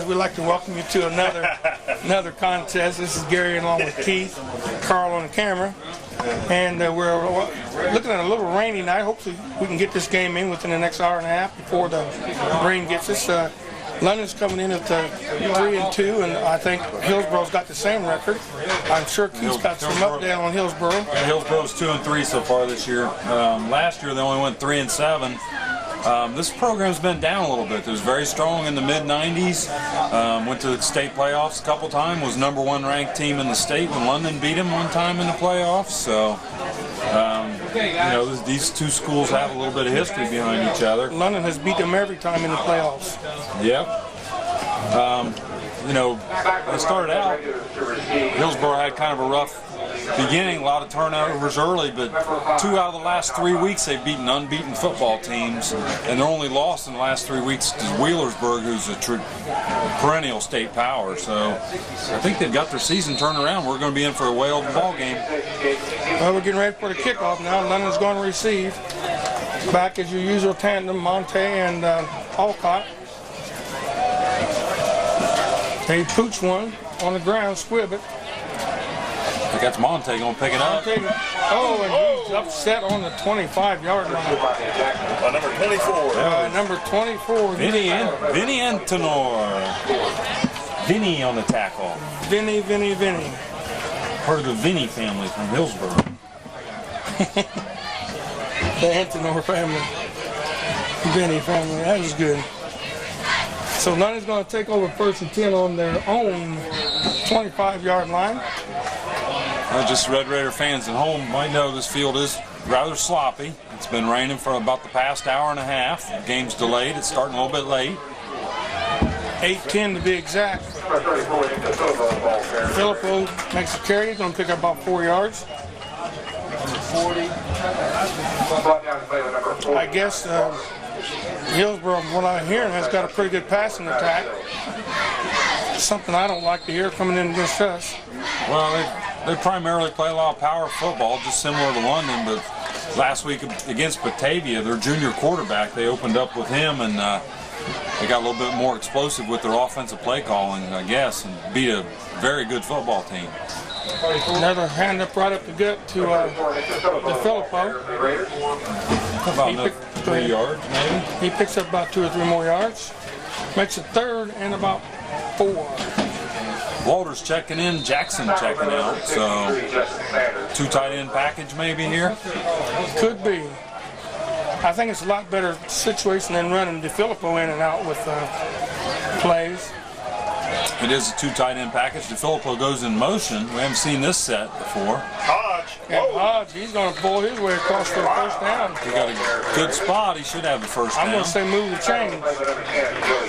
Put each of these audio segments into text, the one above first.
boys, we'd like to welcome you to another contest. This is Gary along with Keith, Carl on the camera, and we're looking at a little rainy night. Hopefully we can get this game in within the next hour and a half before the rain gets us. London's coming in at 3-2, and I think Hillsboro's got the same record. I'm sure Keith's got some update on Hillsboro. Yeah, Hillsboro's 2-3 so far this year. Last year they only went 3-7. This program's been down a little bit. It was very strong in the mid-90s. Went to the state playoffs a couple times. Was #1 ranked team in the state when London beat them one time in the playoffs. So, these two schools have a little bit of history behind each other. London has beat them every time in the playoffs. Yep. They started out, Hillsboro had kind of a rough beginning, a lot of turnovers early, but 2 out of the last 3 weeks they've beaten unbeaten football teams, and their only loss in the last 3 weeks is Wheelersburg, who's a perennial state power. So I think they've got their season turned around. We're going to be in for a whale of a ball game. Well, we're getting ready for the kickoff now. London's going to receive. Back as your usual tandem, Monte and Alcott. They pooch one on the ground, squib it. I think that's Monte going to pick it up. Oh, and he's upset on the 25-yard line. Number 24. Number 24. Vinny Antonor. Vinny on the tackle. Vinny. Part of the Vinny family from Hillsboro. The Antonor family. Vinny family. That was good. So London's going to take over 1st and 10 on their own 25-yard line. Just Red Raider fans at home might know this field is rather sloppy. It's been raining for about the past hour and a half. The game's delayed. It's starting a little bit late. 8:10 to be exact. Filippo makes a carry. He's going to pick up about 4 yards. I guess Hillsboro, from what I'm hearing, has got a pretty good passing attack. Something I don't like to hear coming in against us. Well, they primarily play a lot of power football, just similar to London, but last week against Batavia, their junior quarterback, they opened up with him, and they got a little bit more explosive with their offensive play calling, I guess, and beat a very good football team. Another hand up right up the gut to Filippo. About another 3 yards, maybe. He picks up about 2 or 3 more yards. Makes a third and about 4. Walter's checking in, Jackson checking out, so 2 tight end package maybe here? Could be. I think it's a lot better situation than running DeFilippo in and out with plays. It is a 2 tight end package. DeFilippo goes in motion. We haven't seen this set before. Hodge, he's going to pull his way across for the first down. He got a good spot. He should have the first down. I'm going to say move the chains.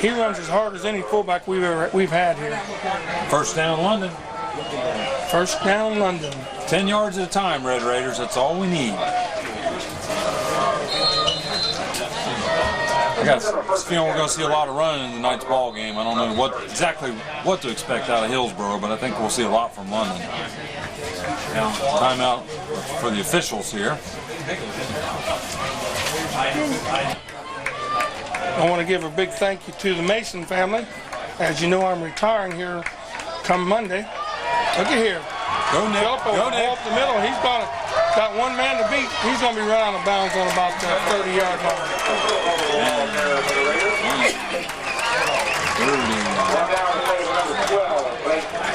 He runs as hard as any fullback we've had here. First down, London. First down, London. 10 yards at a time, Red Raiders. That's all we need. I got this feeling we're going to see a lot of running in tonight's ball game. I don't know exactly what to expect out of Hillsboro, but I think we'll see a lot from London. Now, timeout for the officials here. I want to give a big thank you to the Mason family. As you know, I'm retiring here come Monday. Look at here. Go Nick. Go Nick. Up the middle. He's got one man to beat. He's going to be run out of bounds on about the 30-yard line.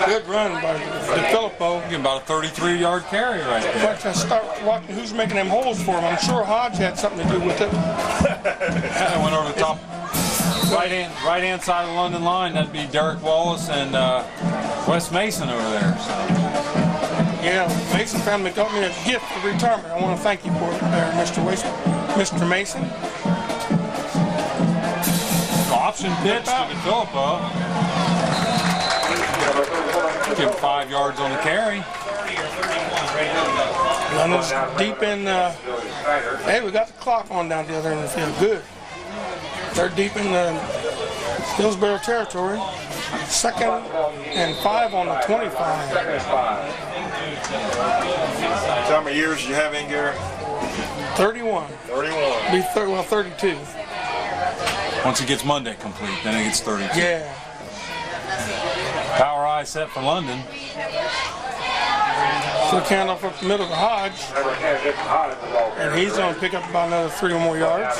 Good run by DeFilippo. Getting about a 33-yard carry right there. But to start watching who's making them holes for him. I'm sure Hodge had something to do with it. Yeah, went over the top. Right hand side of the London line. That'd be Derek Wallace and Wes Mason over there. So. Yeah, Mason family got me a gift for retirement. I want to thank you for it there, Mr. Mason. Option pitch to DeFilippo. Give him 5 yards on the carry. London's deep in. Hey, we got the clock on down the other end of the field. Good. They're deep in the Hillsboro territory. 2nd and 5 on the 25. How many years you have in, Gary? 31. 31. Be 32. Once he gets Monday complete, then he gets 32. Yeah. high set for London. Flick handoff up the middle to Hodge. And he's going to pick up about another 3 or more yards.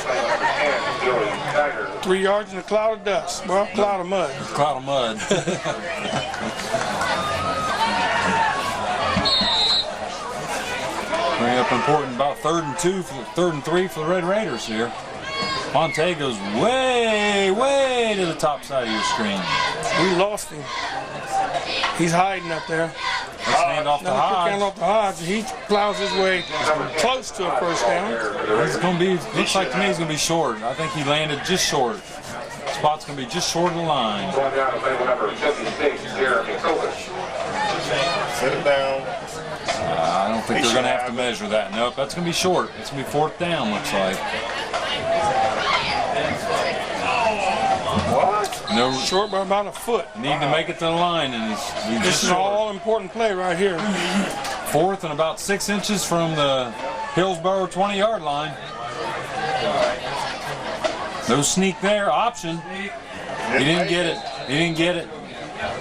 3 yards in a cloud of dust. Well, cloud of mud. Cloud of mud. Bring up important about 3rd and 2, 3rd and 3 for the Red Raiders here. Monte goes way to the top side of your screen. We lost him. He's hiding up there. Let's hand off to Hodge. Hand off to Hodge. He plows his way close to a first down. He's going to be, looks like to me he's going to be short. I think he landed just short. Spot's going to be just short of the line. Sit it down. I don't think they're going to have to measure that. Nope, that's going to be short. It's going to be 4th down, looks like. What? No, Short by about a foot. need to make it to the line, and he's This just is an short. all-important play right here. 4th and about 6 inches from the Hillsboro 20-yard line. No sneak there. Option. He didn't get it. He didn't get it.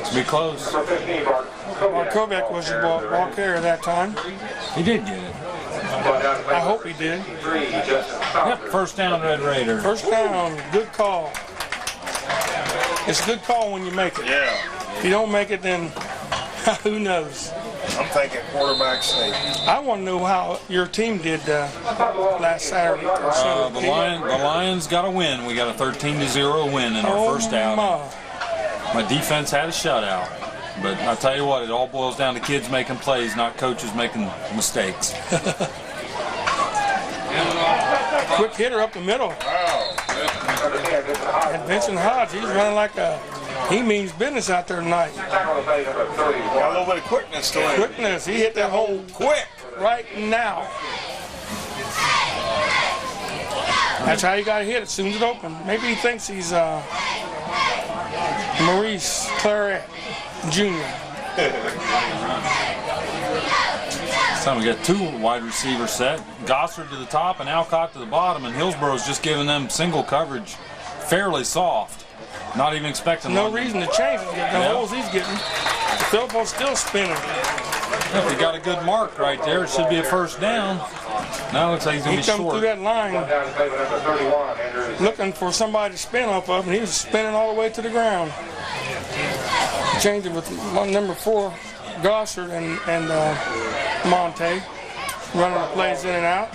It's be close. Markovic was the ball carrier that time. He did get it. I hope he did. Yep, first down, Red Raider. First down, good call. It's a good call when you make it. Yeah. If you don't make it, then who knows? I'm thinking quarterback sneak. I want to know how your team did last Saturday. Or Sunday. The Lions got a win. We got a 13-0 win in our first outing. My defense had a shutout. But I tell you what, it all boils down to kids making plays, not coaches making mistakes. Quick hitter up the middle. Wow. And Vincent Hodge, he's running like he means business out there tonight. Got a little bit of quickness to him. Quickness, he hit that hole quick right now. That's how you got to hit it as soon as it opens. Maybe he thinks he's Maurice Claret Jr. This time we got 2 wide receivers set. Gossard to the top and Alcott to the bottom, and Hillsboro's just giving them single coverage fairly soft. Not even expecting No one. reason to change it. The holes he's getting. Philippo's still spinning. If he got a good mark right there, it should be a first down. Now it looks like he's going He to be come short. through that line looking for somebody to spin off of, and he was spinning all the way to the ground. Changed it with number 4, Gossard and Monte, running the plays in and out.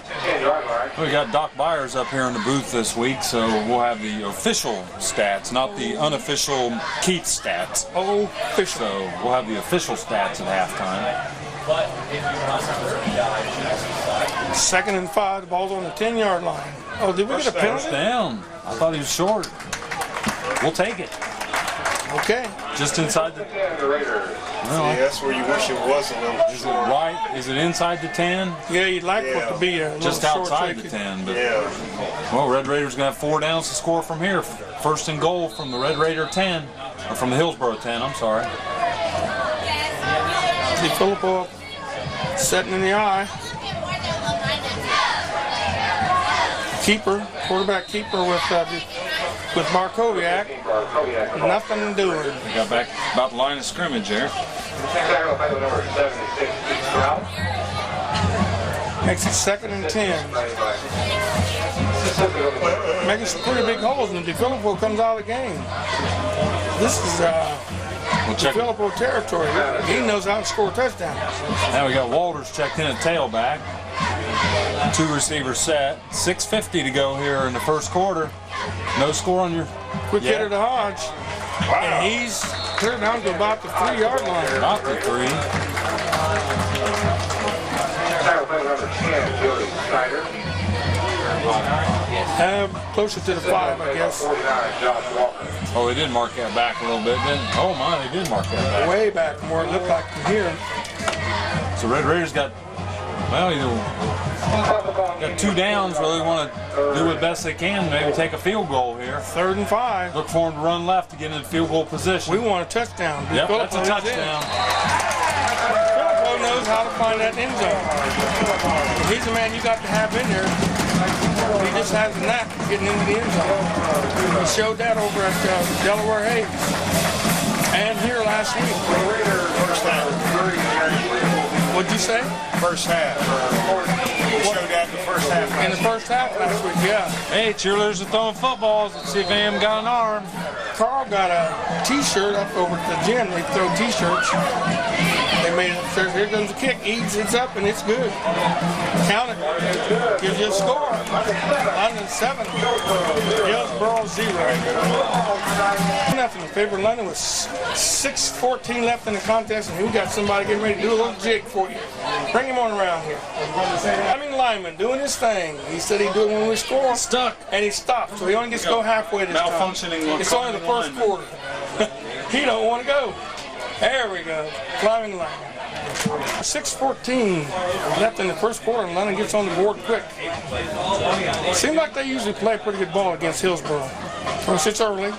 We got Doc Byers up here in the booth this week, so we'll have the official stats, not the unofficial Keith stats. Official. So we'll have the official stats at halftime. 2nd and 5, the ball's on the 10-yard line. Oh, did we get a First penalty? down. I thought he was short. We'll take it. Okay. Just inside the... See, that's where you wish it was a little Is it right? Is it inside the 10? Yeah, you'd like for it to be a little Just short outside the safety. 10. But, Yeah. well, Red Raiders going to have 4 downs to score from here. First and goal from the Red Raider 10. Or from the Hillsboro 10, I'm sorry. See Filippo up, setting in the eye. Keeper, quarterback keeper with Markovic. Nothing doing. They got back about the line of scrimmage there. Makes it 2nd and 10. Making some pretty big holes, and DeFilippo comes out of the game. This is We'll check. DeFilippo territory. He knows how to score touchdowns. Now we got Walters checked in at tailback. 2 receivers set. 6:50 to go here in the first quarter. No score on your... Quick hitter to Hodge. Wow. And he's clear down to about the 3-yard line. About the 3. Closer to the 5, I guess. Oh, they did mark that back a little bit, didn't they? Oh my, they did mark that back. Way back from where it looked like from here. So Red Raiders got, well, either got 2 downs, really want to do what best they can, maybe take a field goal here. 3rd and 5. Look for them to run left to get into field goal position. We want a touchdown. Yep, Filippo that's a is in. touchdown. Filippo knows how to find that end zone. He's the man you got to have in there. He just has a knack of getting into the end zone. He showed that over at Delaware Hayes and here last week. you say? First half. We showed that in the first half. In the first half last week, yeah. Hey, cheerleaders are throwing footballs. Let's see if AM got an arm. Carl got a T-shirt up over at the gym. They throw T-shirts. They made it. Says, here comes the kick. It's up and it's good. Count it. Gives you a score. London 7. Hillsboro 0. Nothing in favor of London with 6:14 left in the contest, and we got somebody getting ready to do a little jig for you. Bring him on around here. Lyman doing his thing. He said he'd do it when we score. Stuck. And he stopped, so he only gets to go halfway this time. Malfunctioning. It's only the first quarter. He don't want to go. There we go. Climbing line. 6:14 left in the first quarter, and London gets on the board quick. Seems like they usually play pretty good ball against Hillsboro. Of course, it's early.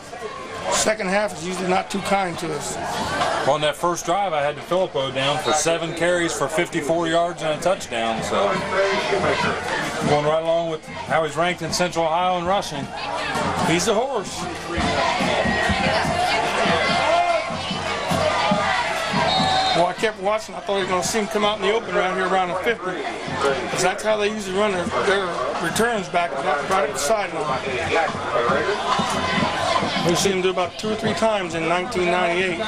Second half is usually not too kind to us. Well, on that first drive, I had Filippo down for 7 carries for 54 yards and a touchdown. So going right along with how he's ranked in Central Ohio in rushing. He's a horse. Well, I kept watching. I thought he was going to see him come out in the open around here around the 50. Because that's how they usually run their returns back right at the sideline. We've seen him do about 2 or 3 times in 1998.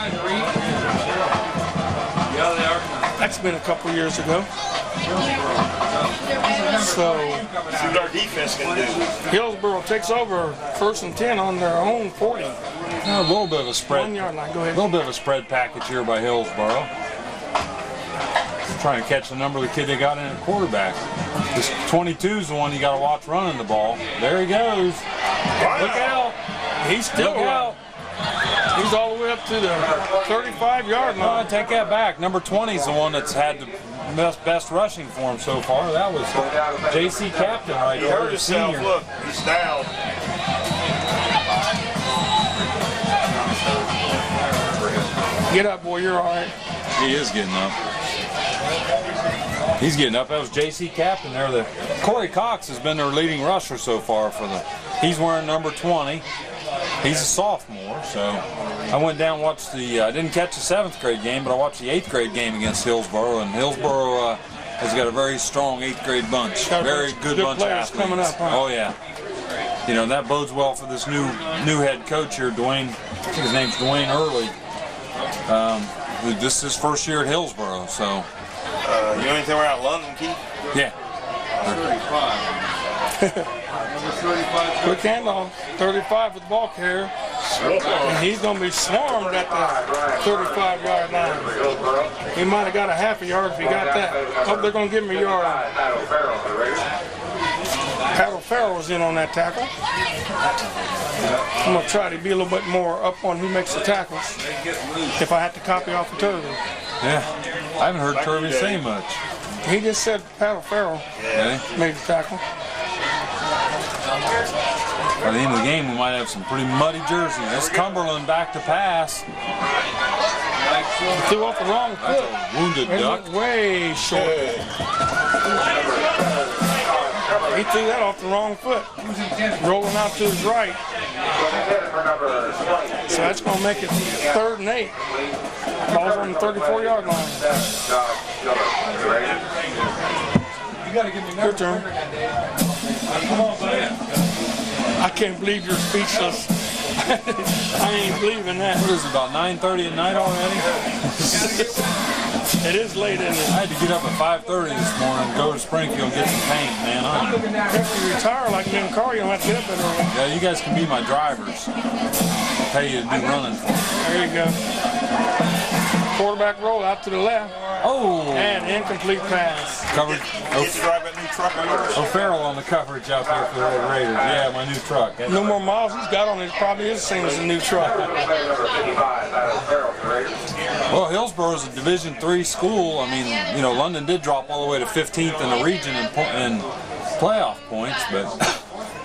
That's been a couple years ago. So, see what our defense can do. Hillsboro takes over 1st and 10 on their own 40. A little bit of a spread. 1 yard line. Go ahead. A little bit of a spread package here by Hillsboro. Trying to catch the number of the kid they got in at quarterback. This 22 is the one you got to watch running the ball. There he goes. Wow. Look out. He's still out. He's all the way up to the 35-yard line. Take that back. Number 20 is the one that's had the best rushing for him so far. That was J.C. Captain right He there. hurt himself. Senior. Look, he's down. Get up, boy. You're all right. He is getting up. He's getting up. That was J.C. Captain there. Corey Cox has been their leading rusher so far for the. He's wearing number 20. He's a sophomore, so I went down and watched the. I didn't catch the 7th grade game, but I watched the 8th grade game against Hillsboro, and Hillsboro has got a very strong 8th grade bunch. Very good bunch of athletes. Coming up, huh? Oh yeah. You know, that bodes well for this new head coach here, Dwayne. I think his name's Dwayne Early. This is his first year at Hillsboro, so. You know anything about London, Keith? Yeah. 35. Quick handoff. 35 with the ball carrier. And he's going to be swarmed at the 35-yard line. He might have got a half a yard if he got that. Hope they're going to give him a yard. Paddle Farrell was in on that tackle. I'm going to try to be a little bit more up on who makes the tackles if I had to copy off of Turvey. Yeah. I haven't heard Turvey say much. He just said Paddle Farrell made the tackle. By the end of the game, we might have some pretty muddy jerseys. That's Cumberland back to pass. He threw off the wrong foot. That's a wounded duck. Went way short. He threw that off the wrong foot. Rolling out to his right. So that's going to make it 3rd and 8. Ball's on the 34-yard line. You got to give me Your turn. Come on, buddy. I can't believe you're speechless. I ain't believing that. What is it, about 9:30 at night already? It is late, isn't it? I had to get up at 5:30 this morning and go to Springfield and get some paint, man. If you retire like me and Carl, you don't have to get up that early. Yeah, you guys can be my drivers. I'll pay you to do running for me. There you go. Quarterback roll out to the left. Oh! And incomplete pass. Covered. Get to drive that new truck of yours. O'Farrell on the coverage out there for the Raiders. Yeah, my new truck. No more miles he's got on it. Probably is the same as the new truck. Well, Hillsboro is a Division III school. I mean, you know, London did drop all the way to 15th in the region in playoff points, but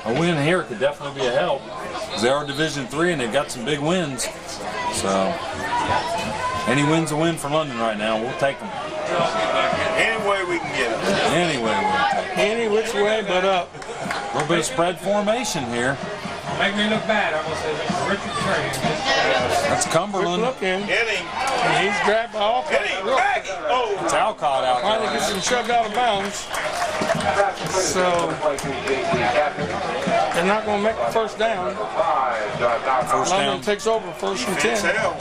a win here could definitely be a help. They are Division III and they've got some big wins. So, any win's a win for London right now. We'll take them. Any way we can get it. Anyway, we'll take them. Any which way but up. A little bit of spread formation here. Make me look bad. I'm going to say Richard Train. That's Cumberland. Look in. Hit him. And he's grabbed by Alcott. Hit him. Back. Oh. It's Alcott out Finally there. gets him shoved out of bounds. So they're not going to make the first down. First London down. takes over first and 10. Tell.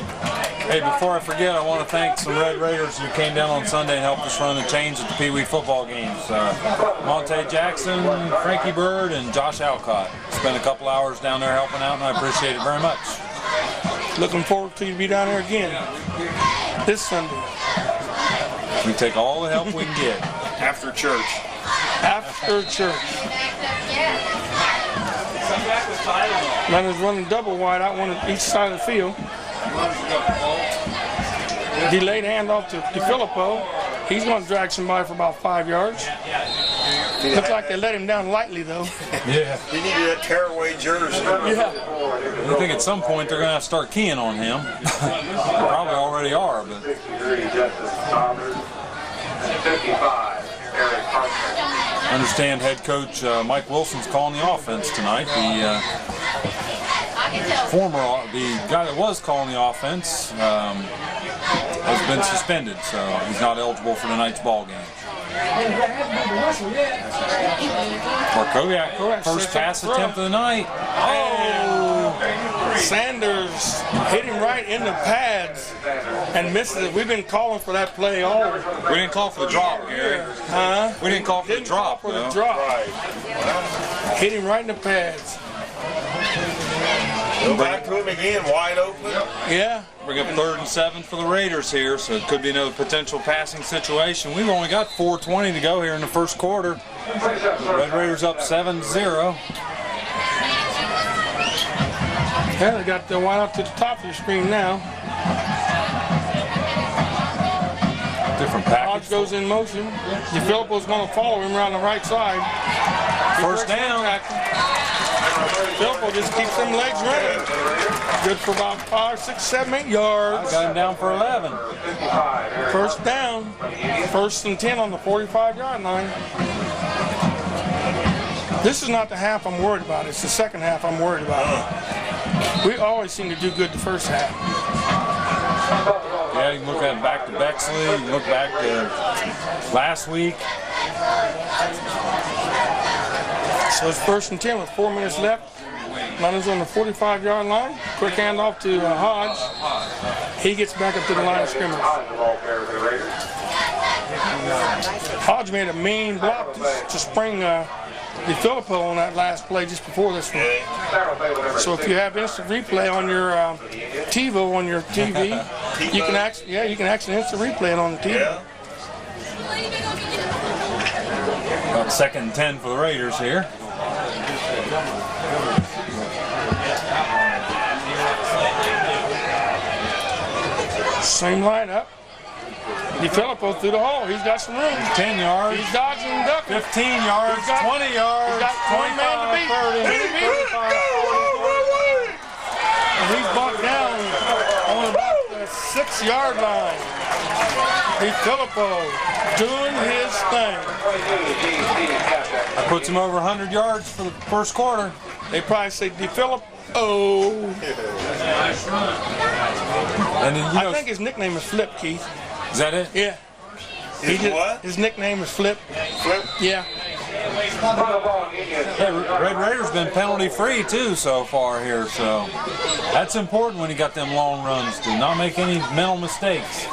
Hey, before I forget, I want to thank some Red Raiders who came down on Sunday and helped us run the chains at the Pee Wee football games. Monte Jackson, Frankie Bird, and Josh Alcott. Spent a couple hours down there helping out, and I appreciate it very much. Looking forward to you to be down there again this Sunday. We take all the help we can get. After church. After church. London's running double wide out, one at each side of the field. Delayed handoff to DeFilippo. He's going to drag somebody for about 5 yards. Looks like they let him down lightly, though. Yeah. He needed that tearaway jersey. Yeah. I think at some point they're going to have to start keying on him. Probably already are, but I understand head coach Mike Wilson's calling the offense tonight. The guy that was calling the offense has been suspended, so he's not eligible for tonight's ball game. Markoviak, first pass attempt of the night. Oh! Sanders hit him right in the pads and misses it. We've been calling for that play all. We didn't call for the drop, Gary. Huh? We didn't call for the drop. For the though. drop. Right. Hit him right in the pads. Go back to him again, wide open. Yeah. Bring up 3rd and 7 for the Raiders here, so it could be another potential passing situation. We've only got 4:20 to go here in the first quarter. Red Raiders up 7-0. Yeah, they got the wide up to the top of your screen now. Different Hodge package. goes in motion. DeFilippo's going to follow him around the right side. First down. Filippo just keeps them legs running. Good for about 5, 6, 7, 8 yards. Got him down for 11. First down. 1st and 10 on the 45-yard line. This is not the half I'm worried about. It's the second half I'm worried about. We always seem to do good the first half. Yeah, you can look at back to Bexley. You can look back to last week. So it's 1st and 10 with 4 minutes left. London's on the 45-yard line. Quick handoff to Hodge. He gets back up to the line of scrimmage. Hodge made a mean block to spring DeFilippo on that last play just before this one. So if you have instant replay on your TiVo on your TV, you can actually instant replay it on the TV. Yeah. About 2nd and 10 for the Raiders here. Same lineup. DeFilippo through the hole. He's got some room. 10 yards. He's dodging and ducking. 15 yards. He's got- 20 yards. He's got one man to beat. 30. And he's brought down on about the 6-yard line. DeFilippo doing his thing. That puts him over 100 yards for the first quarter. They probably say DeFilippo. And then, I think his nickname is Flip, Keith. is that it? Yeah. What? His nickname is Flip. Flip. Yeah. Hey, Red Raiders been penalty free too so far here, so that's important when you got them long runs to not make any mental mistakes.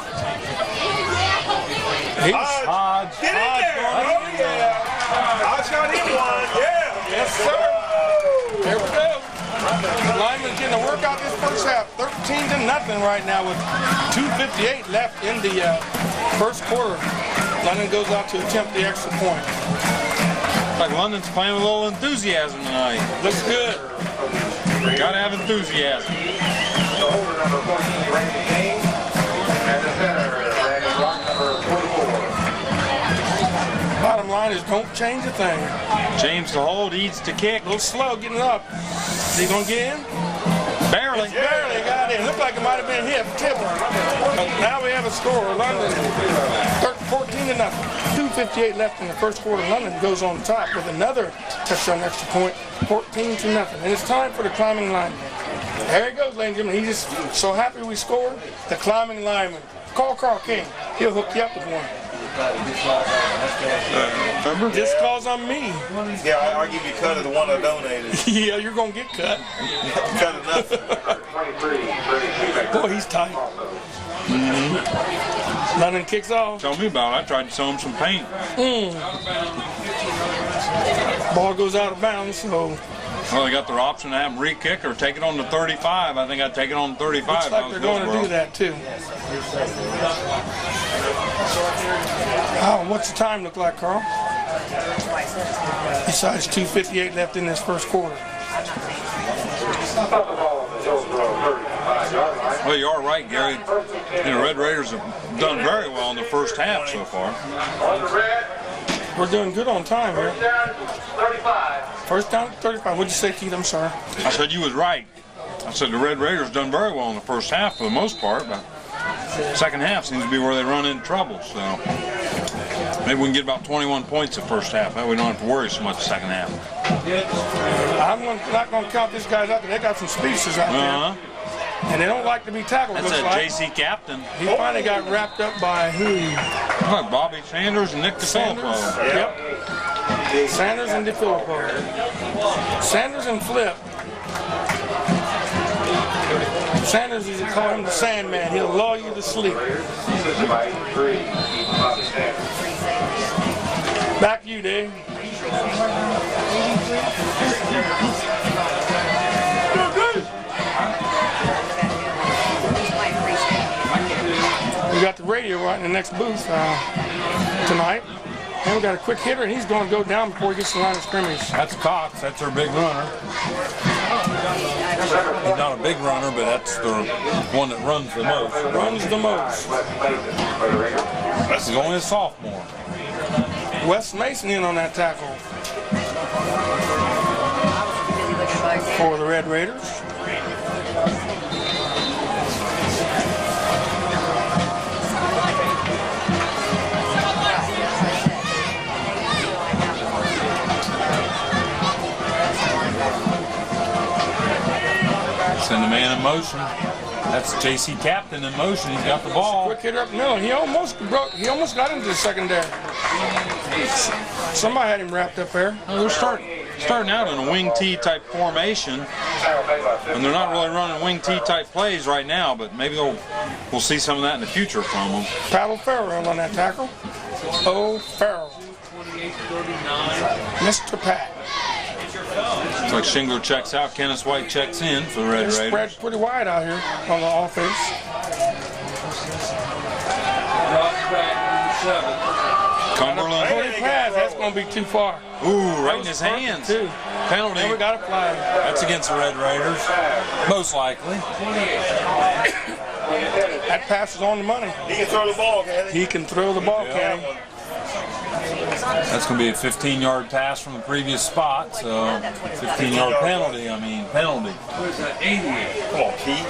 Hodge. Get in there. Oh, yeah. Hodge got him one. Yeah. Yes, sir. There we go. Lineman's getting a workout this first half. 13-0 right now with 2:58 left in the first quarter. London goes out to attempt the extra point. Like London's playing with a little enthusiasm tonight. Looks good. Gotta have enthusiasm. Bottom line is don't change a thing. James to hold, Eads to kick. A little slow getting it up. Is he going to get in? Barely. Barely got in. Looked like it might have been hit, tipping. But now we have a score. London 14-0. 2:58 left in the first quarter. London goes on top with another touchdown extra point, 14-0. And it's time for the climbing lineman. There he goes, ladies and gentlemen. He's just so happy we scored. The climbing lineman. Call Carl King. He'll hook you up with one. Remember? This calls on me. Yeah, I'll give you a cut of the one I donated. Yeah, you're going to get cut. Cut enough. Boy, he's tight. London kicks off. Tell me about it. I tried to sew him some paint. Ball goes out of bounds, so Well, they got their option to have them re-kick or take it on the 35. I think I'd take it on the 35. looks like they're going to do that too. Oh, what's the time look like, Carl? Besides 2:58 left in this first quarter. Well, you are right, Gary. The Red Raiders have done very well in the first half so far. We're doing good on time here. First down, 35. What'd you say, Keith? I'm sorry. I said you was right. I said the Red Raiders done very well in the first half for the most part, but second half seems to be where they run into trouble. So maybe we can get about 21 points the first half. That way we don't have to worry so much the second half. I'm not going to count these guys out. They got some speedsters out there. And they don't like to be tackled. That's looks a like. JC captain. He finally got wrapped up by who? Bobby Sanders and Nick DeFilippo. Yep. Sanders and DeFilippo. Sanders and Flip. Sanders, you call him the Sandman. He'll lull you to sleep. Back to you, Dave. We got the radio right in the next booth tonight. And we got a quick hitter, and he's going to go down before he gets to the line of scrimmage. That's Cox. That's our big runner. He's not a big runner, but that's the one that runs the most. Runs the most. He's only a sophomore. Wes Mason in on that tackle for the Red Raiders. Send the man in motion. That's JC Captain in motion. He's got the ball. Quick hitter up the middle. He almost got into the secondary. Somebody had him wrapped up there. Well, they're starting out in a wing T type formation, and they're not really running wing T type plays right now. But maybe we'll see some of that in the future from them. Pat O'Farrell on that tackle. O'Farrell. Mr. Pat. Looks like Shingler checks out. Kenneth White checks in for the Red Raiders. Spread's pretty wide out here on the offense. Cumberland. Pass. That's going to be too far. Ooh, right in his hands. Too. Penalty. And we got a flag. That's against the Red Raiders, most likely. That pass is on the money. He can throw the ball, can he? He can throw the ball, can he? That's going to be a 15-yard pass from the previous spot, so 15-yard penalty. Penalty. Come on, Keith.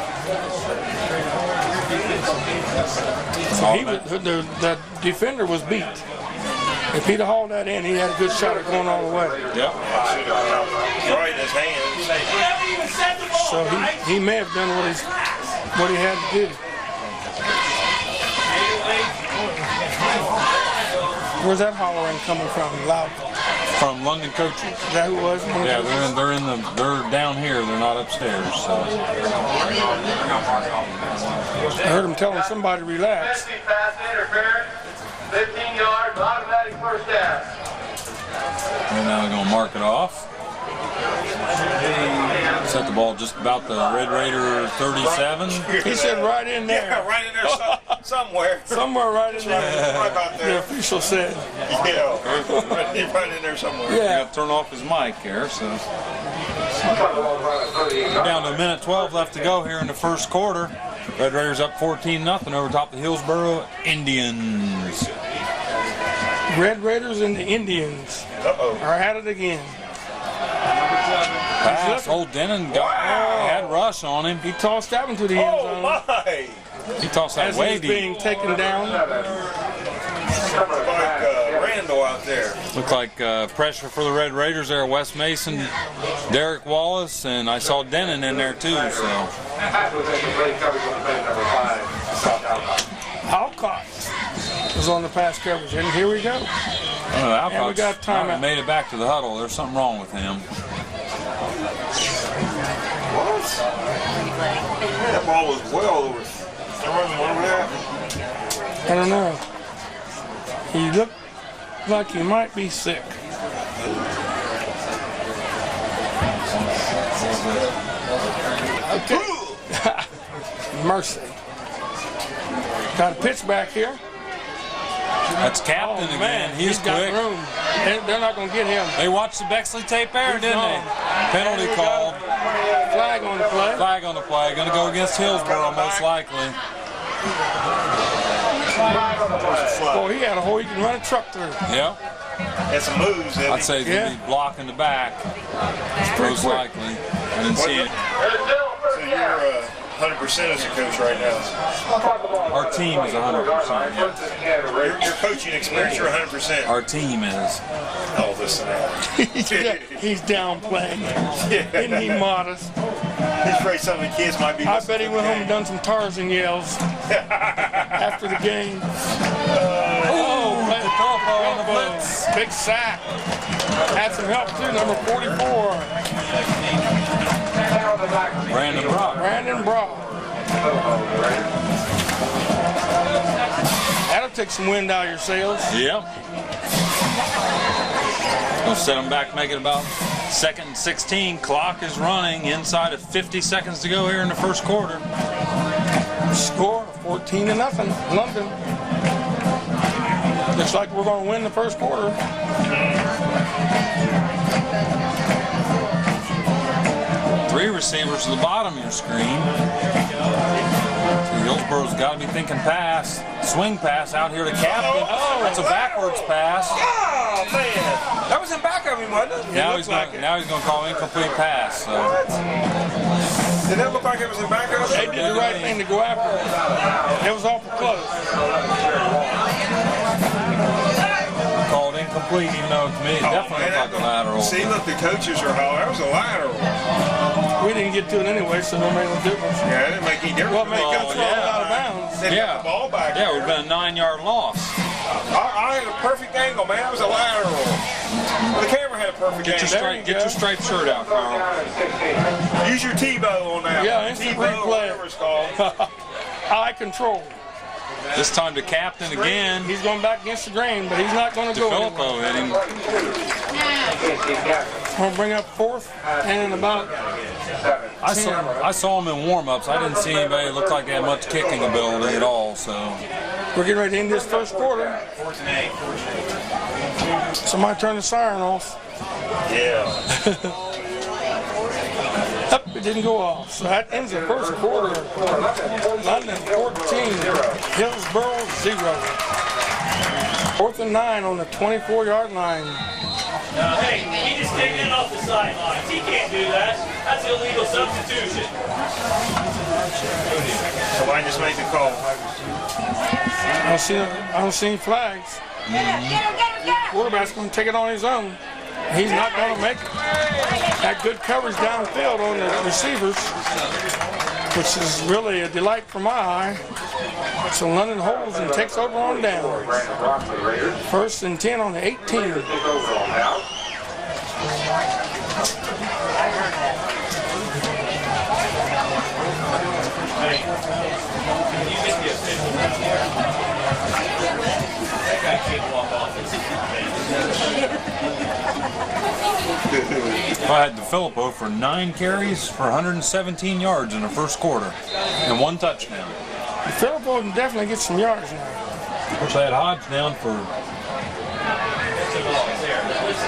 The defender was beat. If he'd have hauled that in, he had a good shot at going all the way. Yep. Right in his hands. So he may have done what he had to do. Where's that hollering coming from? Loud. From London coaches. Is that who it was? Yeah, they're down here. They're not upstairs. So I heard him telling somebody to relax. 15 yards, automatic first down. and now they're going to mark it off. Set the ball just about the Red Raider 37. He said right in there. Yeah, right in there somewhere. Somewhere right in there. Right about The there. official said. Yeah, right in there somewhere. You Yeah. got to turn off his mic here, so. We're down to a minute 12 left to go here in the first quarter. Red Raiders up 14-0 over top the Hillsboro Indians. Red Raiders and the Indians are at it again. Pass, old Denon had Rush on him. He tossed that one to the end Oh zone my! He tossed that as way he's deep. being taken down. Randall out there. Looked like pressure for the Red Raiders there. Wes Mason, Derek Wallace, and I saw Denon in there too. So Alcott was on the pass coverage, and here we go. Alcott's And we got timeout. made it back to the huddle. There's something wrong with him. What? That ball was well over. I don't know. He looked like he might be sick. Okay. Mercy. Got a pitch back here. That's Captain Oh, man, again. He's got quick. room. They're not going to get him. They watched the Bexley tape there, didn't they? Penalty We called. got a flag on the play. Flag on the play. Going to go against Hillsboro most likely. Boy, he had a hole you can run a truck through. Yeah. Had some moves. I'd say he's going to be blocking the back most likely. I didn't see it. So you're 100% as a coach right now. Our team is 100%. Your coaching experience, you're 100%. Our team is. Oh, listen now. He's downplaying. Isn't he modest? He's afraid some of the kids might be. I bet he went home and done some Tarzan yells after the game. On the blitz. Big sack. Had some help too, number 44. Brandon Brock. Brandon Brock. That'll take some wind out of your sails. Yep. Gonna set them back, make it about 2nd and 16. Clock is running inside of 50 seconds to go here in the first quarter. Score 14-0, London. Looks like we're going to win the first quarter. Three receivers to the bottom of your screen. Hillsboro's got to be thinking pass. Swing pass out here to Captain. Oh, that's a backwards pass. Oh, man. That was in back of him, wasn't it? Now he's going to call incomplete pass. So. Did that look like it was in back of him? They did the right thing to go after it. It was awful close. Called incomplete, even though to me it definitely looked like a lateral. See, look, the coaches are hollering. That was a lateral. We didn't get to it anyway, so it don't make no difference. Yeah, it didn't make any difference. Well, it made it throw it out of bounds. They got the ball back. Yeah, it would have been a 9-yard loss. I had a perfect angle, man. That was a lateral. The camera had a perfect angle. Get your striped shirt out, Carl. Use your T-bow on that. Yeah, instant T-bow, replay. whatever it's called. Eye control. This time to Captain again. He's going back against the grain, but he's not going to go anywhere. Filippo hit him. We'll bring up 4th and about 10. I saw him in warm-ups. I didn't see anybody that looked like they had much kicking ability at all. So We're getting ready to end this first quarter. Somebody turn the siren off. Yeah. Up, it didn't go off. So that ends the first quarter. London 14, Hillsboro 0. 4th and 9 on the 24-yard line. Hey, he just came in off the sidelines. He can't do that. That's illegal substitution. Somebody just made the call. I don't see any flags. Quarterback's going to take it on his own. He's not going to make it. Got good coverage downfield on the receivers, which is really a delight for my eye. So London holds and takes over on down. 1st and 10 on the 18. I had DeFilippo for 9 carries for 117 yards in the first quarter and 1 touchdown. Philippo can definitely get some yards now. Of course, I had Hodge down for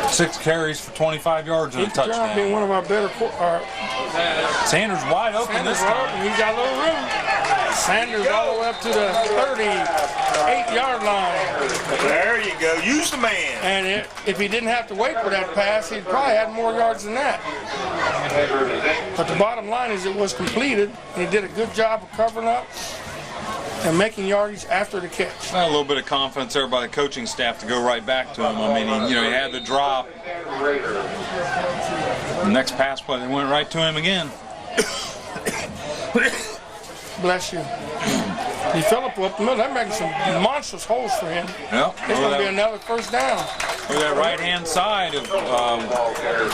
6 carries for 25 yards and a He's turned out to be touchdown. one of our better. Sanders wide open this time. He's got a little room. Sanders all the way up to the 38-yard line. There you go. Use the man. And if he didn't have to wait for that pass, he'd probably had more yards than that. But the bottom line is it was completed. He did a good job of covering up. and making yardage after the catch. A little bit of confidence there by the coaching staff to go right back to him. I mean, he had the drop. The next pass play, they went right to him again. Bless you. He fell up the middle. That making some monstrous holes for him. Yep. It's going to be another first down. Look at that right-hand side of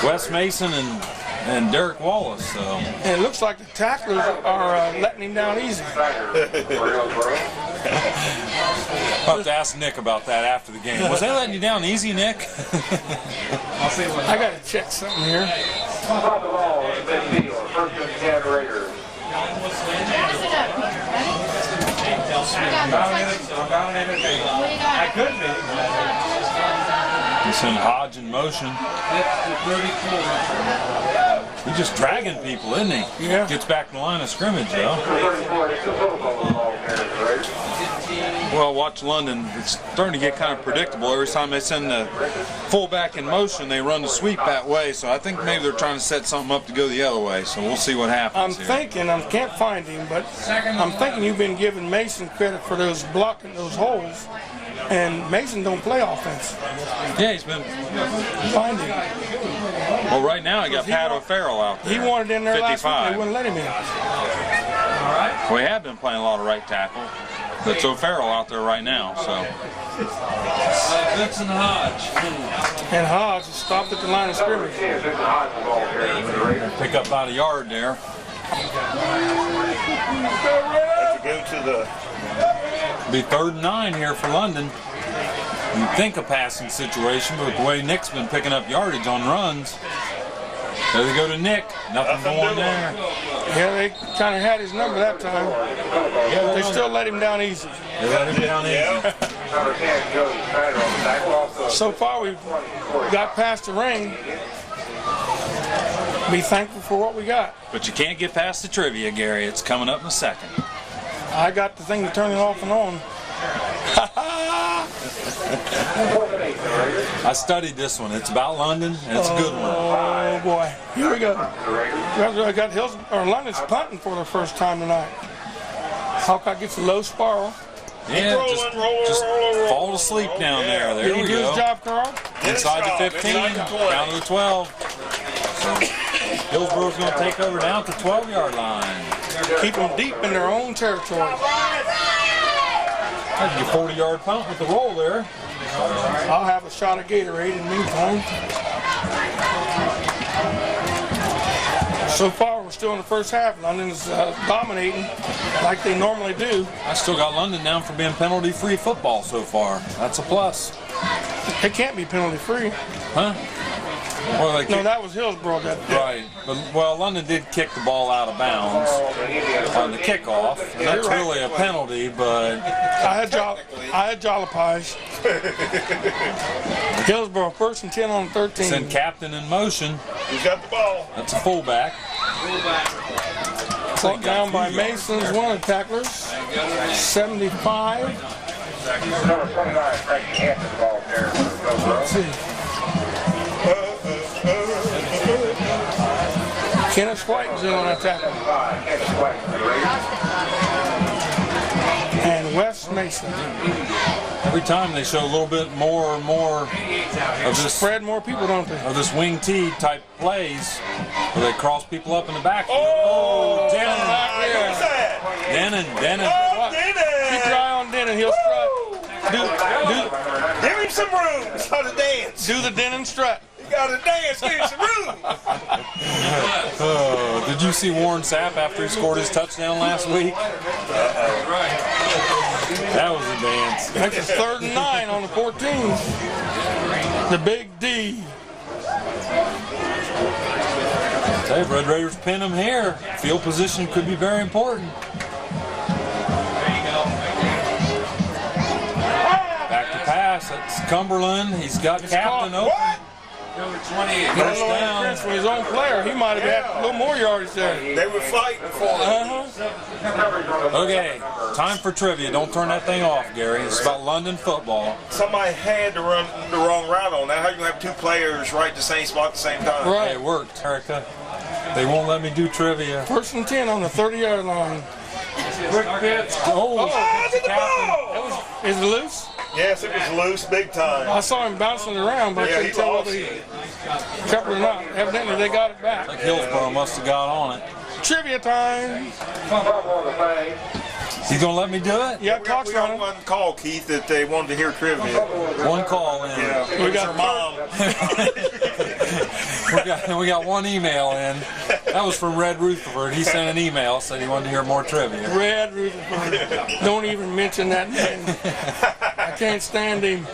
Wes Mason and Derek Wallace. So. And it looks like the tacklers are letting him down easy. I'll have to ask Nick about that after the game. Was they letting you down easy, Nick? I got to check something here. I could be. He's in Hodge in motion. He's just dragging people, isn't he? Yeah. Gets back in the line of scrimmage, though. Well, watch London. It's starting to get kind of predictable. Every time they send the fullback in motion, they run the sweep that way. So I think maybe they're trying to set something up to go the other way. So we'll see what happens I'm thinking, I can't find him, but I'm thinking you've been giving Mason credit for those blocking those holes, and Mason don't play offense. Yeah, he's been. Find him. Well, right now I got Pat O'Farrell out there. He wanted in there 55. last week. They wouldn't let him in. We have been playing a lot of right tackle. That's O'Farrell out there right now. So. Vincent Hodge. And Hodge is stopped at the line of scrimmage. Pick up about a yard there. To go to the. Be 3rd and 9 here for London. You'd think a passing situation, but the way Nick's been picking up yardage on runs. There they go to Nick. Nothing going there. Yeah, they kind of had his number that time. Yeah, They still let him down easy. They let him down easy. So far, we've got past the rain. Be thankful for what we got. But you can't get past the trivia, Gary. It's coming up in a second. I got the thing to turn it off and on. I studied this one. It's about London, and it's a good one. Oh boy, here we go. I got London's punting for the first time tonight. Hawkeye gets a low spiral. Yeah, just fall asleep down there. There Did he we do go. his job, Carl? Inside the 15, down to the 12. Hillsboro's going to take over down at the 12-yard line. Keep them deep in their own territory. That's your 40-yard punt with the roll there. I'll have a shot of Gatorade in the meantime. So far, we're still in the first half. London's dominating like they normally do. I still got London down for being penalty-free football so far. That's a plus. It can't be penalty-free. Huh? Well, they No, that was Hillsboro that did. Right. But, well, London did kick the ball out of bounds on the kickoff. And that's really a penalty, but I had jalapis. Hillsboro 1st and 10 on 13. send captain in motion. Who's got the ball? That's a fullback. Brought down by Mason's one of the tacklers. 75. Let's see. Kenneth White is in on that tackle. And Wes Mason. Every time they show a little bit more and more of this Spread more people, don't they? of this wing T type plays where they cross people up in the back. Oh, Denon. who's that? Denon. Oh, Keep your Dennis! eye on Denon. He'll strut. Give him some room. It's how to dance. Do the Denon strut. You gotta dance. Give him some room. Did you see Warren Sapp after he scored his touchdown last week? That was a dance. That's a 3rd and 9 on the 14. The big D. Hey, Red Raiders pin him here. Field position could be very important. Back to pass. That's Cumberland. He's got captain open. What? Number 28. First down. From his own player, he might have had a little more yardage there. They were fighting for it. Okay, time for trivia. Don't turn that thing off, Gary. It's about London football. Somebody had to run the wrong route on that. How you gonna have two players right at the same spot at the same time? Right. Hey, it worked, Erica. They won't let me do trivia. 1st and 10 on the 30-yard line. Quick pitch. Oh, Is it loose? Yes, it was loose, big time. I saw him bouncing around, but I Yeah, couldn't he tell lost whether he it. kept it or not. Evidently, they got it back. Hillsboro must have got on it. Trivia time. You gonna let me do it? Yeah, We talks got on it. one call, Keith, that they wanted to hear trivia. One call in. Yeah, We got her mom. we got one email in. That was from Red Rutherford. He sent an email, said he wanted to hear more trivia. Red Rutherford. Don't even mention that name. I can't stand him.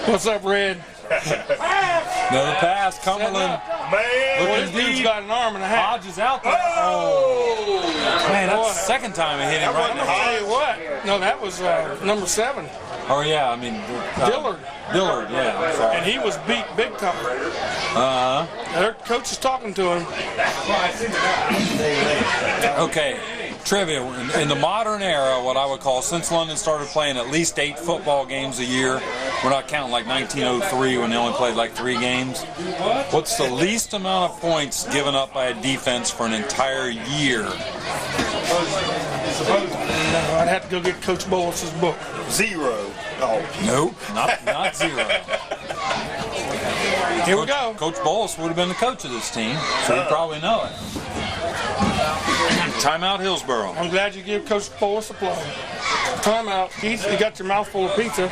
What's up, Red? Another pass, Cumberland. Man, Well, Looking this dude's deep. got an arm and a half. Hodge is out there. Oh, man, that's the second time he hit him right I'm in the gonna tell head. you what. No, that was number 7, Oh yeah, I mean Dillard, Dillard, yeah. I'm sorry. and he was beat big time. Their coach is talking to him. Okay, trivia. In the modern era, what I would call, since London started playing at least 8 football games a year, we're not counting like 1903 when they only played like 3 games. What's the least amount of points given up by a defense for an entire year? I'd have to go get Coach Bolus's book. 0. Oh, Nope, not 0. Here we go. Coach Bolus would have been the coach of this team, so you probably know it. Timeout, Hillsboro. I'm glad you give Coach Bolus a plug. Timeout. Keith, you got your mouthful of pizza.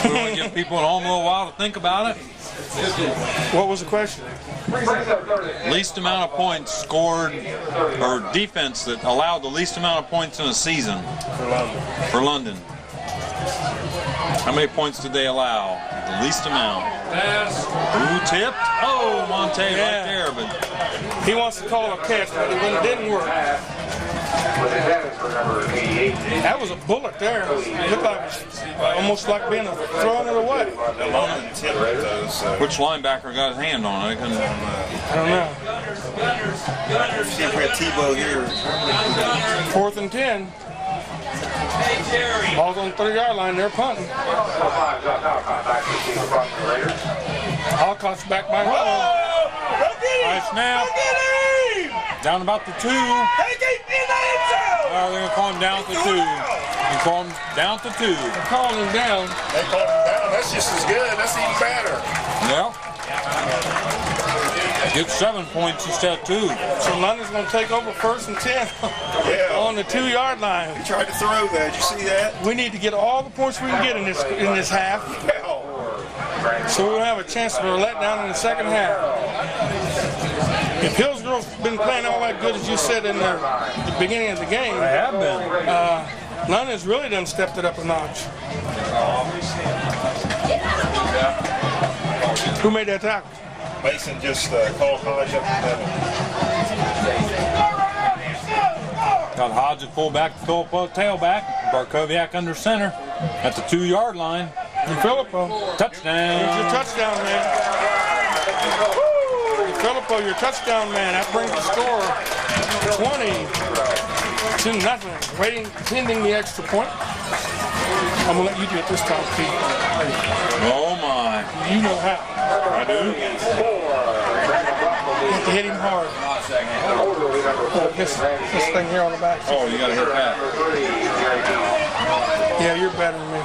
We want to give people at home a little while to think about it. What was the question? Least amount of points scored, or defense that allowed the least amount of points in a season for London. How many points did they allow? The least amount. Who tipped? Oh, Monte right there, but He wants to call a catch, but it didn't work. That was a bullet there. It looked like almost like being throwing it away. London tipped those. So. which linebacker got his hand on it? I couldn't. I don't know. See if we had Tebow here. 4th and 10. Ball's on the 30-yard line. They're punting. Alcott's back by home. Nice snap. Down about the 2. They're going to call him down to 2. They call him down to 2. They're calling him down. They called him down. That's just as good. That's even better. Yep. Get 7 points instead of 2. So London's going to take over 1st and 10 Yeah. on the 2-yard line. He tried to throw that. You see that? We need to get all the points we can get in this half, so we don't have a chance for a letdown in the second half. If Hillsboro's been playing all that good as you said in the beginning of the game, They have been. London's really done stepped it up a notch. Who made that tackle? Mason just called Hodge up the middle. Got Hodge at fullback, Philippo tailback, Barkowiak under center at the 2-yard line. And Filippo. Touchdown. Here's your touchdown man. Filippo, your touchdown man. That brings the score 20-0. Waiting, pending the extra point. I'm gonna let you do it this time, Pete. Oh my. You know how. I do. You have to hit him hard. This thing here on the back. Oh, you got to hit that. Yeah, you're better than me.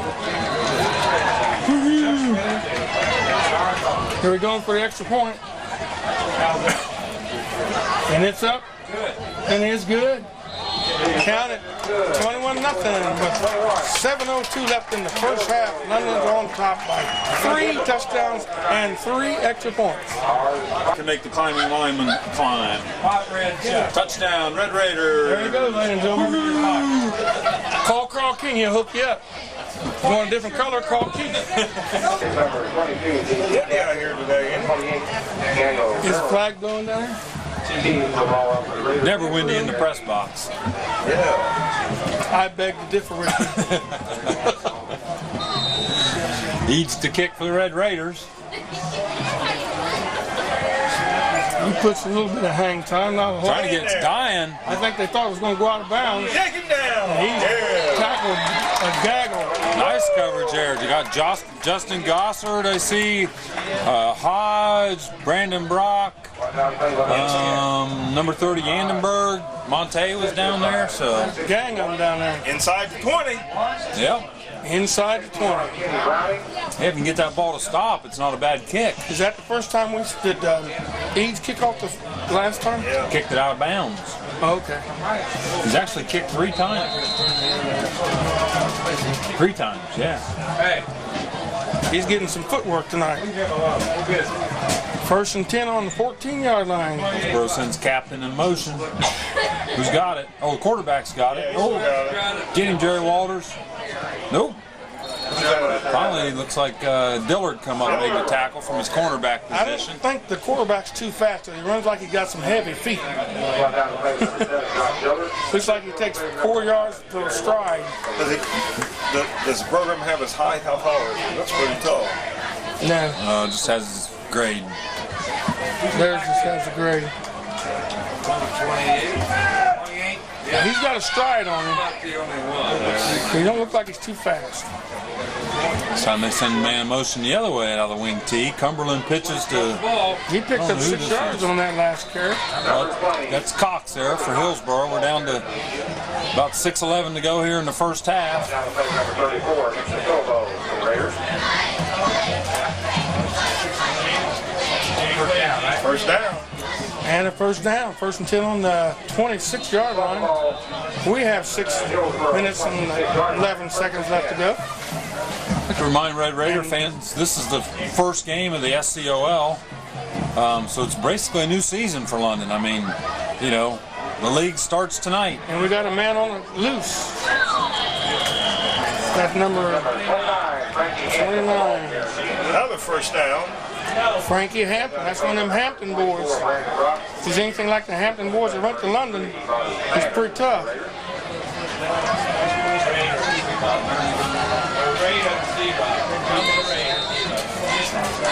Here we go for the extra point. And it's up. And it's good. Count it. 21-0 with 7:02 left in the first half. London's on top by 3 touchdowns and 3 extra points. To make the climbing lineman climb. Touchdown, Red Raiders. There you go, ladies and gentlemen. Call Carl King, he'll hook you up. If you want a different color, call King. Windy out here today, ain't it? Is the flag going down there? Never windy in the press box. Yeah. I beg to differ with you. Eats the kick for the Red Raiders. He puts a little bit of hang time, not a whole. Trying to get dying. I think they thought it was going to go out of bounds. Take him down. He's tackled a gaggle. Nice coverage there. You got Justin Gossard, I see. Hodge, Brandon Brock, number 30 Andenberg. Monte was down there, so. Gang of them down there. Inside the 20. Yep. Inside the 20. If you can get that ball to stop, it's not a bad kick. Is that the first time we did Eads kick off the last time? Yeah. Kicked it out of bounds. Oh, okay. He's actually kicked 3 times. 3 times, yeah. Hey, He's getting some footwork tonight. First and 10 on the 14-yard line. Hillsboro sends captain in motion. Who's got it? Oh, the quarterback's got it. Oh, get him, Jerry Walters. Nope. Finally, it looks like Dillard come up and made the tackle from his cornerback I don't position. think the quarterback's too fast. He runs like he got some heavy feet. Looks like he takes 4 yards to a stride. Does the program have his height? How tall is he? That's pretty tall. No, Just has his grade. theirs just has a grade. 28. He's got a stride on him. Not the only one. He don't look like he's too fast. This time they send man in motion the other way out of the wing tee. Cumberland pitches to. Ball. He picked Oh, up who 6 this yards is? on that last carry. Well, that's Cox there for Hillsboro. We're down to about 6:11 to go here in the first half. First down. And a first down. First and 10 on the 26-yard line. We have 6 minutes and 11 seconds left to go. I'd like to remind Red Raider fans, this is the first game of the SCOL, so it's basically a new season for London. I mean, you know, the league starts tonight. And we got a man on the loose. That's number 29. Another first down. Frankie Hampton. That's one of them Hampton boys. If he's anything like the Hampton boys that went to London, he's pretty tough.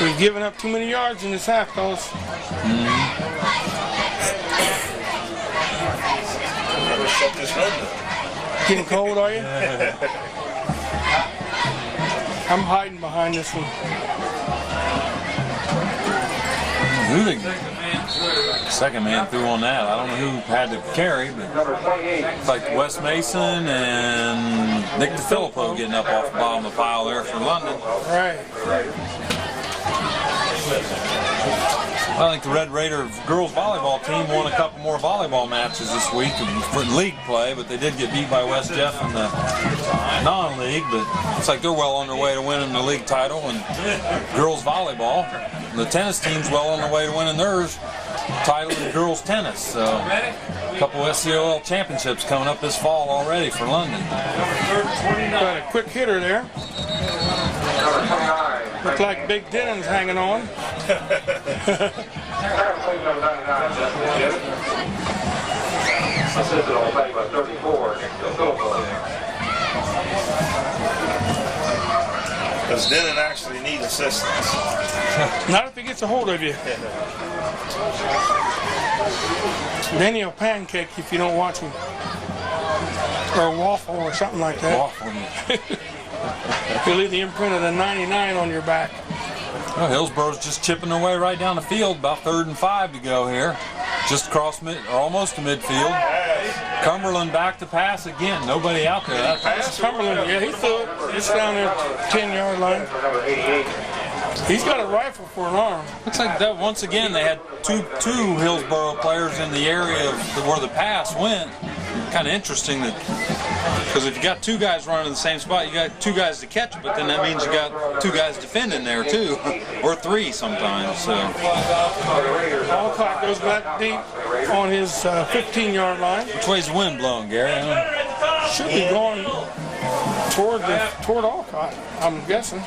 We've given up too many yards in this half, fellas. Never shut this window. Getting cold, are you? I'm hiding behind this one. Who the second man threw on that? I don't know who had to carry, but it's like Wes Mason and Nick DeFilippo getting up off the bottom of the pile there for London. Right. I think the Red Raider girls volleyball team won a couple more volleyball matches this week for league play, but they did get beat by West Jeff in the non-league. But it's like they're well on their way to winning the league title and girls volleyball. The tennis team's well on their way to winning theirs title in girls tennis. So a couple SCOL championships coming up this fall already for London. Got a quick hitter there. Looks like Big Denon's hanging on. Does Denon actually need assistance? Not if he gets a hold of you. Then he'll pancake you if you don't watch him. Or a waffle or something like that. Waffle. He'll leave the imprint of the 99 on your back. Well, Hillsboro's just chipping their way right down the field. About 3rd and 5 to go here. Just across mid, or almost to midfield. Cumberland back to pass again. Nobody out there. That's Cumberland. Yeah, he threw it. It's down there, 10-yard line. He's got a rifle for an arm. Looks like that once again they had two Hillsboro players in the area of where the pass went. Kind of interesting that, because if you got 2 guys running in the same spot, you got 2 guys to catch it, but then that means you got 2 guys defending there too, or 3 sometimes. So Alcott goes back deep on his 15-yard line. which way's the wind blowing, Gary? Should be going toward Alcott, I'm guessing.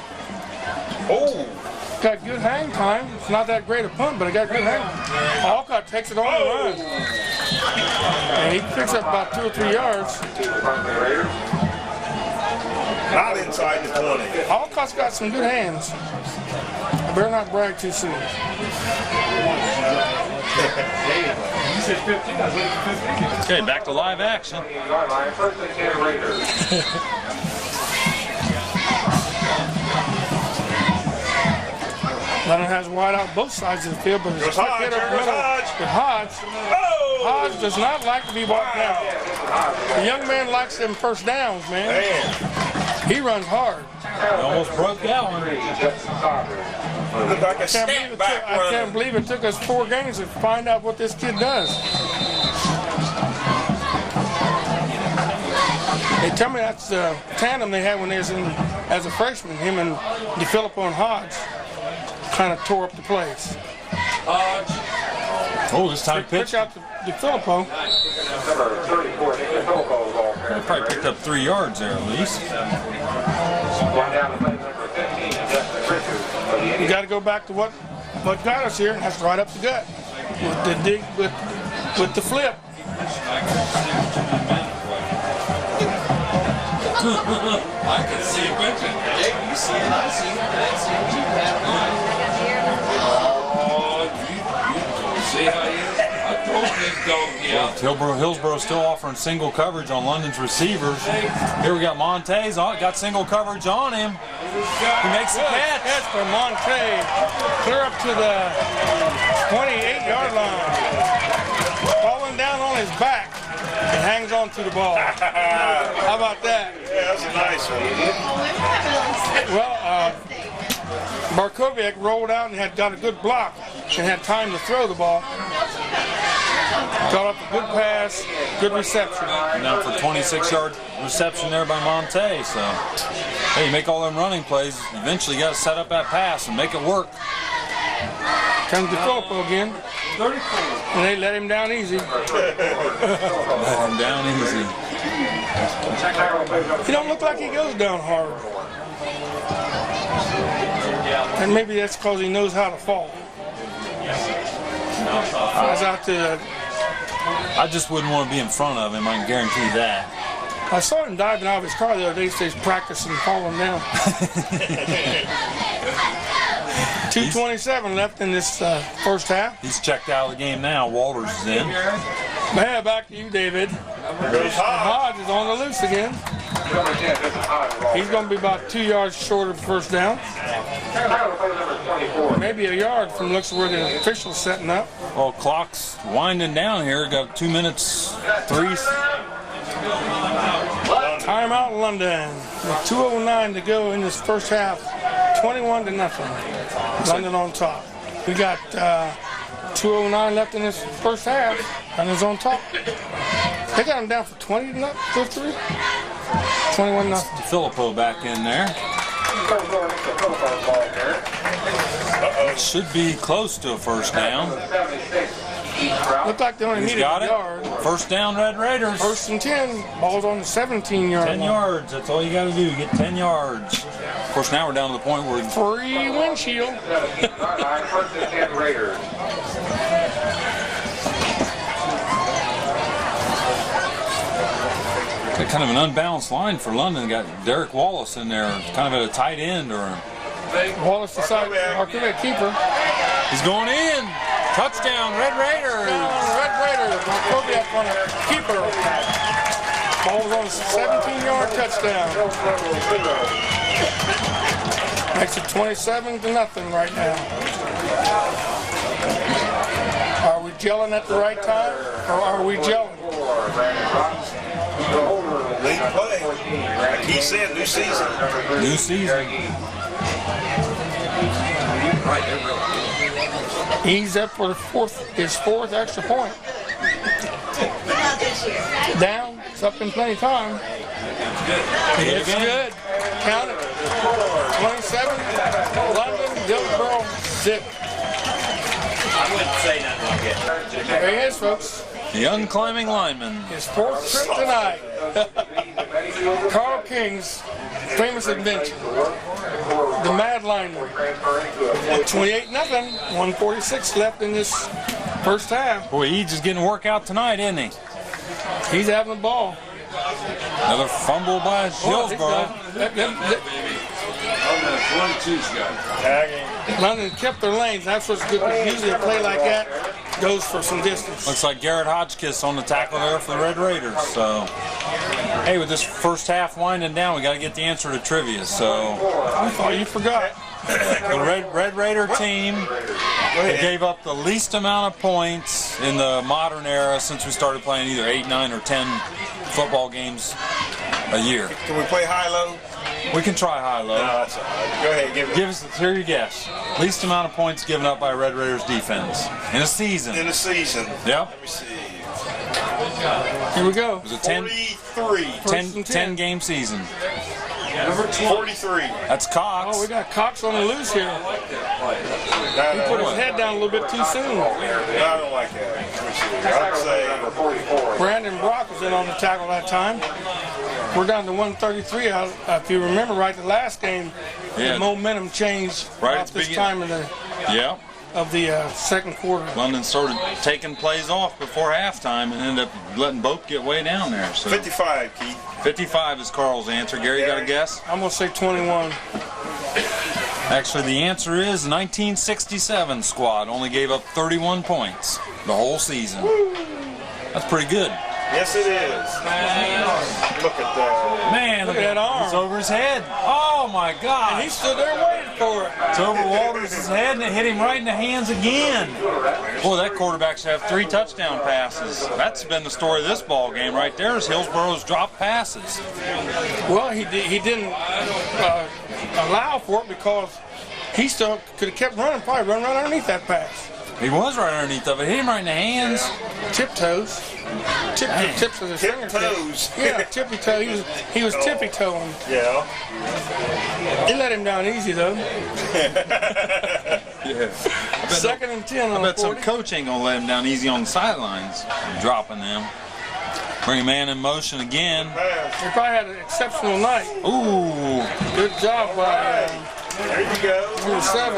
Oh! Got good hang time. It's not that great a punt, but it got good hang. Alcott takes it on the run. And he picks up about 2 or 3 yards. Not inside the 20. Alcott's got some good hands. I better not brag too soon. Okay, back to live action. Lennon has wide out both sides of the field, but it's a quick hit up the middle. But Hodge does not like to be walked down. The young man likes them first downs, man. He runs hard. He almost broke that one. Looked like a snap back I runner. can't believe it took us 4 games to find out what this kid does. They tell me that's the tandem they had when they was in as a freshman. Him and DeFilippo and Hodge kind of tore up the place. Oh, this time Pitch pitch. out to DeFilippo. Probably picked up 3 yards there at least. You got to go back to what got us here, and that's right up the gut with the dig with the flip. I can see it pitching. Yeah, you see it. I see it. I see it. Oh, see how he is? I told this dog, yeah. Hillsboro still offering single coverage on London's receivers. Here we got Montez. Got single coverage on him. He makes the catch. Catch for Monte. Clear up to the 28-yard line. Falling down on his back and hangs on to the ball. How about that? Yeah, that's a nice one. Well, Barkovic rolled out and had got a good block and had time to throw the ball. Got up a good pass, good reception. And now for 26-yard reception there by Monte. So, hey, you make all them running plays, eventually you got to set up that pass and make it work. Comes DeFilippo again. And they let him down easy. Let him down easy. He don't look like he goes down hard. And maybe that's because he knows how to fall. I was out to, I just wouldn't want to be in front of him, I can guarantee that. I saw him diving out of his car the other day, so he's practicing falling down. 2:27 left in this first half. He's checked out of the game now. Walters is in. Man, back to you, David. Hodge is on the loose again. He's going to be about 2 yards short of the first down. Maybe a yard from looks where the official's setting up. Well, clock's winding down here. Got 2 minutes, 3. Timeout London. With 2:09 to go in this first half. 21-0. London on top. We got 2:09 left in this first half. London's on top. They got him down for 20 to 3. 21-0. Filippo back in there. Should be close to a first down. Looked like they only He's needed got a it. yard. First down, Red Raiders. First and 10. Ball's on the 17-yard 10 line. yards. That's all you got to do. Get 10 yards. Of course, now we're down to the point where Free windshield. got kind of an unbalanced line for London. Got Derek Wallace in there, kind of at a tight end, or Wallace decided to keeper. he's going in. Touchdown, Red Raiders. Red Raiders. Barkovic on a keeper. Ball's on a 17-yard touchdown. Makes it 27-0 right now. Are we gelling at the right time, or are we gelling? Lead play. Like he said, new season. New season. He's up for his fourth extra point. Down, it's up in plenty of time. It's good. Count it. 27, London, Hillsboro, 6. I wouldn't say nothing like that. There he is, folks. The young climbing lineman. His fourth trip tonight. Carl King's famous adventure. The Mad Lineman. 28-0. 1:46 left in this first half. Boy, he's just getting work out tonight, isn't he? He's having the ball. Another fumble by Hillsboro. London kept their lanes. That's what's good. Usually a play like that goes for some distance. Looks like Garrett Hodgkiss on the tackle there for the Red Raiders. So, hey, with this first half winding down, we got to get the answer to trivia. So, I thought you forgot. the Red Raider team gave up the least amount of points in the modern era since we started playing either 8, 9, or 10 football games a year. Can we play high-low? We can try high-low. No, that's all right. Go ahead, Give us, hear your guess. Least amount of points given up by Red Raiders defense in a season. In the season. Yep. Let me see. Here we go. It was a 10 game season. Number 43. That's Cox. Oh, we got Cox on the loose here. He put his head down a little bit too soon. No, I don't like that. I'd say Brandon Brock was in on the tackle that time. We're down to 133. If you remember right, the last game, the momentum changed Right about at the this beginning. time in the Yeah. of the second quarter. London started taking plays off before halftime and ended up letting both get way down there. So 55, Keith. 55 is Carl's answer. Gary, you got a guess? I'm going to say 21. Actually, the answer is 1967 squad only gave up 31 points the whole season. That's pretty good. Yes, it is. Look at that. Man, Look at that arm. It's over his head. Oh my God. And he stood there waiting for it. It's over Walters' head and it hit him right in the hands again. Boy, that quarterback should have 3 touchdown passes. That's been the story of this ball game right there is Hillsboro's dropped passes. Well, he didn't allow for it because he still could have kept running, probably run right underneath that pass. He was right underneath of it. Hit him right in the hands. Tiptoes. Tips of his Tiptoes. fingertips. Yeah, tippy toe. He was tippy toeing. Yeah. He let him down easy though. Yeah. Second and 10 on I bet the 40. some coach ain't gonna let him down easy on the sidelines, dropping them. Bring a man in motion again. He probably had an exceptional night. Ooh. Good job by There you go. number 7.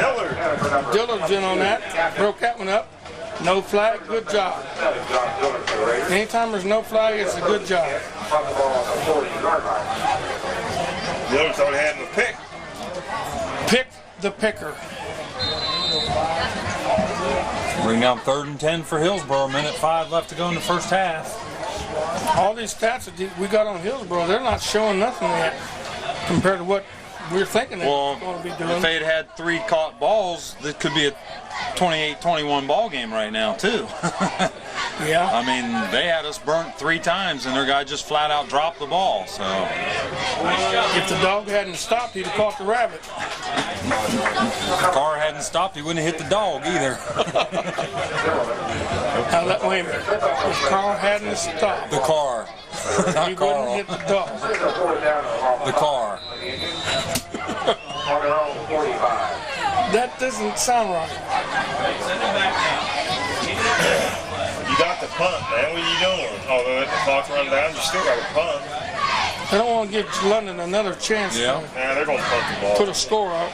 Dillard. Dillard's in on that. Broke that one up. No flag. Good job. Anytime there's no flag, it's a good job. Dillard thought he had him a pick. Pick the picker. Bring down 3rd and 10 for Hillsboro. 1:05 left to go in the first half. All these stats that we got on Hillsboro, they're not showing nothing yet compared to what we're thinking they're Well, going to be if doing. they'd had 3 caught balls, that could be a 28-21 ball game right now too. Yeah. I mean, they had us burnt 3 times, and their guy just flat out dropped the ball. So If the dog hadn't stopped, he'd have caught the rabbit. if the car hadn't stopped, he wouldn't have hit the dog either. Now, wait a minute. If Carl hadn't stopped, The car, not he Carl. wouldn't hit the dog. The car. That doesn't sound right. You got the punt, man. What are you doing? Oh, they let the clock run down. You still got a punt. They don't want to give London another chance Yeah. to Man, they're going to punt the ball. put a score up.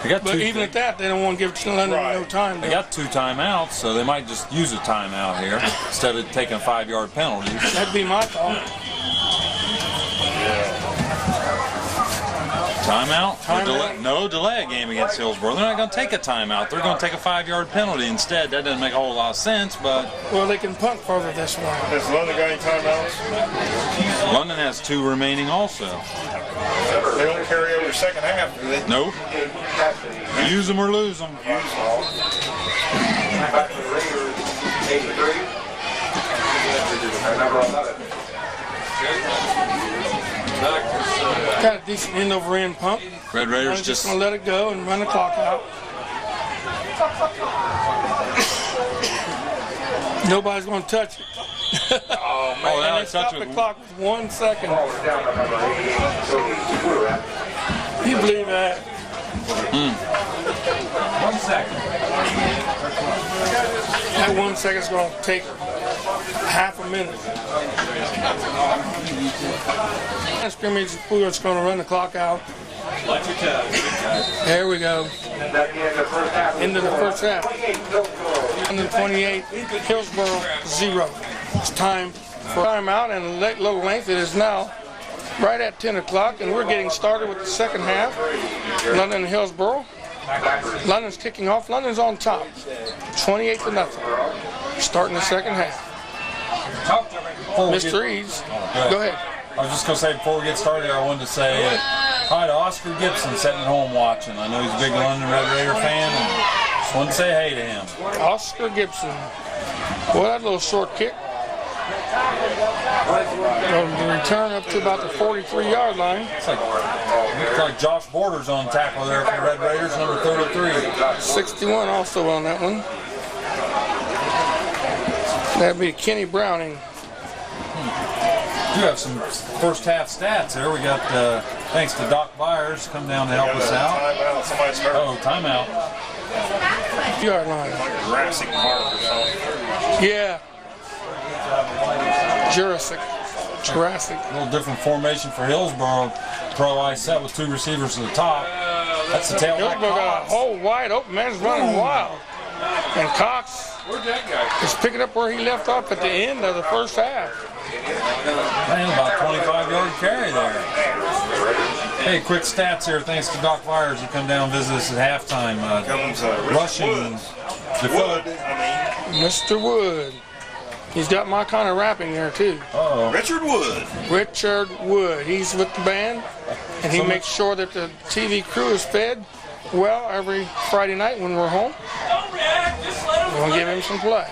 They got But 2. even at that, they don't want to give London Right. no time. They got 2 timeouts, so they might just use a timeout here instead of taking a 5-yard penalty. That'd be my thought. Timeout? Timeout. No delay a game against Hillsboro. They're not going to take a timeout. They're going to take a 5-yard penalty instead. That doesn't make a whole lot of sense, but Well, they can punt further this way. Has London got any timeouts? London has 2 remaining also. They don't carry over the second half, do they? Nope. Use them or lose them. Got a decent end over end pump. Red I'm Raiders just just going to let it go and run the clock out. Nobody's going to touch it. oh And now they they touch stopped it. the clock with 1 second. You believe that? 1 second. That 1 second's going to take half a minute. Scrimmage, we're just going to run the clock out. Watch your toes. There we go. Into the first half. 128, Hillsboro 0. It's time for timeout, and a little length. It is now right at 10 o'clock, and we're getting started with the second half. London and Hillsboro. London's kicking off. London's on top, 28-0. Starting the second half. Mr. Eads, go ahead. I was just going to say, before we get started here, I wanted to say hi to Oscar Gibson sitting at home watching. I know he's a big London Red Raider fan, and just wanted to say hey to him. Oscar Gibson. Boy, that little short kick. The return up to about the 43-yard line. It's like Josh Borders on tackle there for the Red Raiders, number 33. 61 also on that one. That'd be Kenny Browning. We do have some first half stats there. We got, thanks to Doc Byers, come down to help us out. Timeout. Somebody's hurt. Oh, timeout. Yard line. Like a Jurassic Park or something. Yeah. Jurassic. A little different formation for Hillsboro. Pro I set with 2 receivers at the top. That's the tailback. Hillsboro got a whole wide open man's running wild. And Cox Where'd that guy? is picking up where he left off at the end of the first half. Man, about 25-yard carry there. Hey, quick stats here. Thanks to Doc Byers. He come down and visit us at halftime. Rushing. Wood. Mr. Wood. He's got my kind of rapping there too. Uh-oh. Richard Wood. Richard Wood. He's with the band, and he makes sure that the TV crew is fed well every Friday night when we're home. Don't react, just let him We'll give him some play.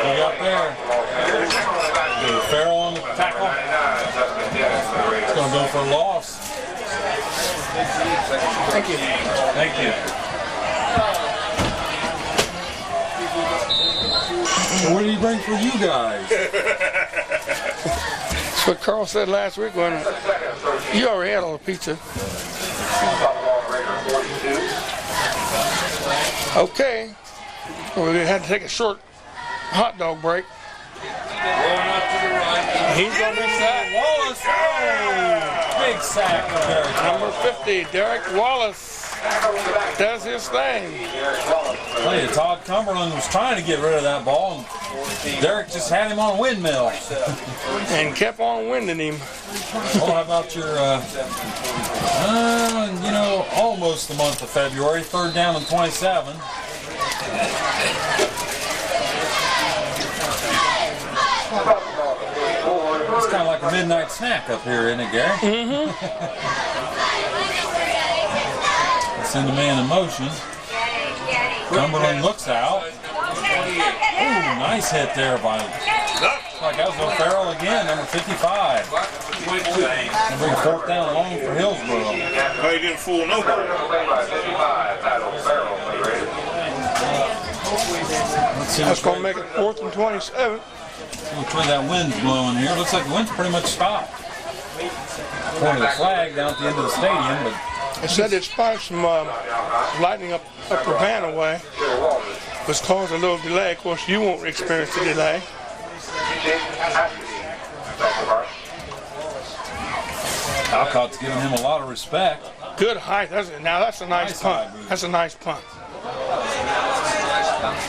We got there. Farrell on the tackle. It's going to go for a loss. Thank you. Thank you. So what did he bring for you guys? That's what Carl said last week when you already had all the pizza. Okay. Well, we had to take a short hot dog break. He's going to be sacked. Wallace. Oh, big sack of Derek. Number 50, Derek Wallace, does his thing. Tell you, Todd Cumberland was trying to get rid of that ball, and Derek just had him on a windmill. And kept on winding him. Well, how about your, almost the month of February, 3rd down and 27. It's kind of like a midnight snack up here, isn't it, Gary? Mm-hmm. Send the man in motion. Cumberland looks out. Ooh, nice hit there by. Like that was O'Farrell again, number 55. And bring 4th down long for Hillsboro. Oh, he didn't fool nobody. Let's see That's which going to make it 4th and 27. way that wind's blowing here. Looks like the wind's pretty much stopped. According to the flag down at the end of the stadium, but It said it's probably some lightning up the van away. Was caused a little delay. Of course, you won't experience the delay. Alcott's giving him a lot of respect. Good height. That's a nice punt. That's a nice punt.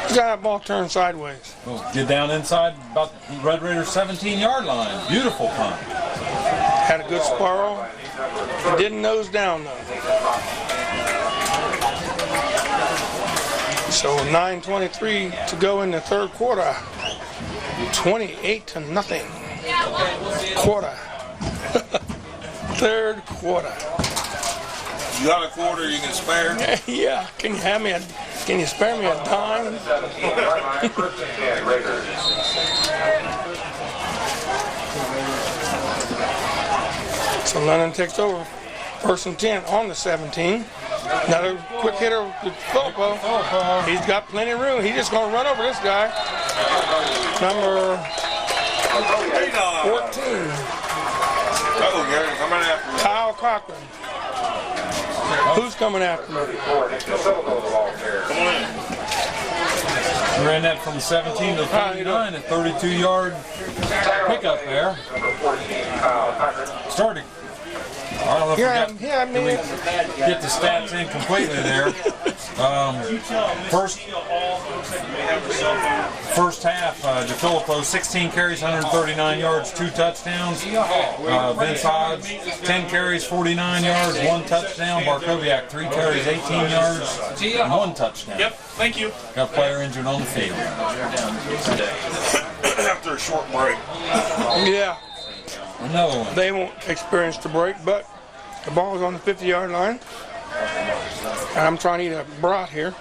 He's got that ball turned sideways. We'll get down inside about the Red Raiders' 17-yard line. Beautiful punt. Had a good spiral. He didn't nose down though. So 9:23 to go in the third quarter. 28-0. Quarter. Third quarter. You got a quarter you can spare? Yeah. Can you spare me a dime? So Lennon takes over. 1st and 10 on the 17. Another quick hitter with Filippo. He's got plenty of room. He's just going to run over this guy. Number 14. Oh, Gary, coming after me. Kyle Cochran. Who's coming after me? Come on in. He ran that from 17 to 39, a 32-yard pickup there. Started. I don't know if we get the stats in completely there. First half, DeFilippo, 16 carries, 139 yards, 2 touchdowns. Vince Hodge, 10 carries, 49 yards, 1 touchdown. Barkowiak, 3 carries, 18 yards, and 1 touchdown. Yep, thank you. Got a player injured on the field. After a short break. Yeah. Another one. They won't experience the break, but the ball is on the 50-yard line. I'm trying to eat a brat here.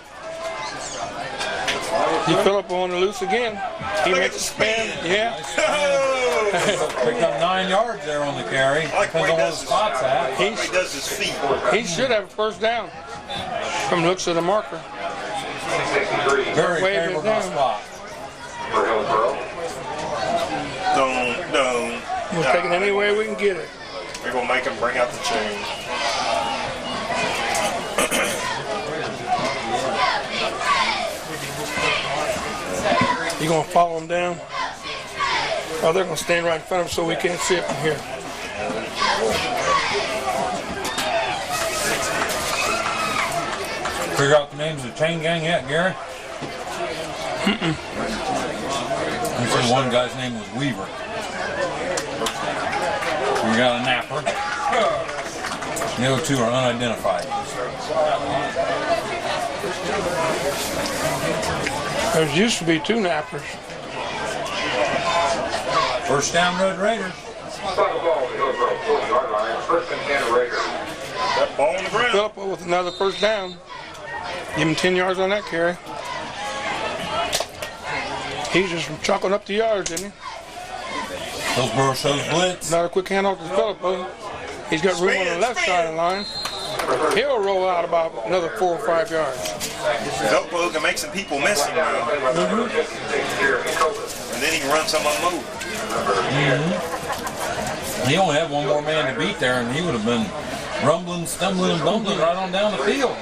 Phillip on the loose again. He makes a spin. Yeah. Picked up 9 yards there on the carry. Depends on where the spot's at. He does his feet. He should have a first down from the looks of the marker. Very favorable spot. Don't. We'll take it any way we can get it. We're going to make him bring out the chain. You gonna follow him down? Oh, they're gonna stand right in front of him so we can't see it from here. Figure out the names of the chain gang yet, Gary? I said one guy's name was Weaver. We got a napper. The other two are unidentified. There used to be 2 nappers. First down, Red Raiders. That ball on the ground. Phillip with another first down. Give him 10 yards on that carry. He's just chucking up the yards, isn't he? Hillsboro shows blitz. Another quick handoff to Phillip. He's got room on the left side of the line. He'll roll out about another 4 or 5 yards. Phillip can make some people miss him. And then he can run some unload. He only had one more man to beat there, and he would have been rumbling, stumbling, and bumbling right on down the field.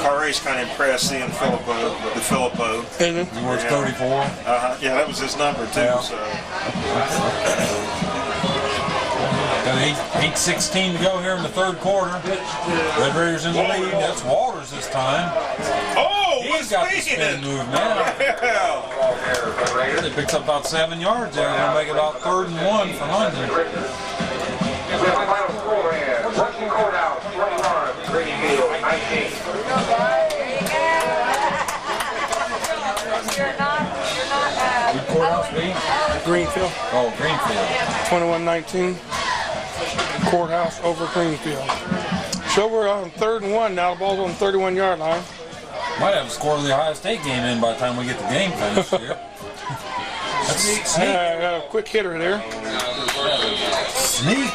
Carray's kind of impressed seeing the Filippo. Isn't He wears 34. Yeah, that was his number too. Yeah. So. Got 8:16 to go here in the third quarter. Red Raiders in the lead. That's Walters this time. Oh, He's got the spin move now. Yeah. They picked up about 7 yards there. They're going to make it about 3rd and 1 for London. Rushing courthouse, 21, Greenfield, 19. Good courthouse beat? Greenfield. Oh, Greenfield. 21-19. Courthouse over Greenfield. So we're on 3rd and 1 now. The ball's on the 31-yard line. Might have scored the Ohio State game in by the time we get the game finished here. That's sneak. Got a quick hitter there. Sneak.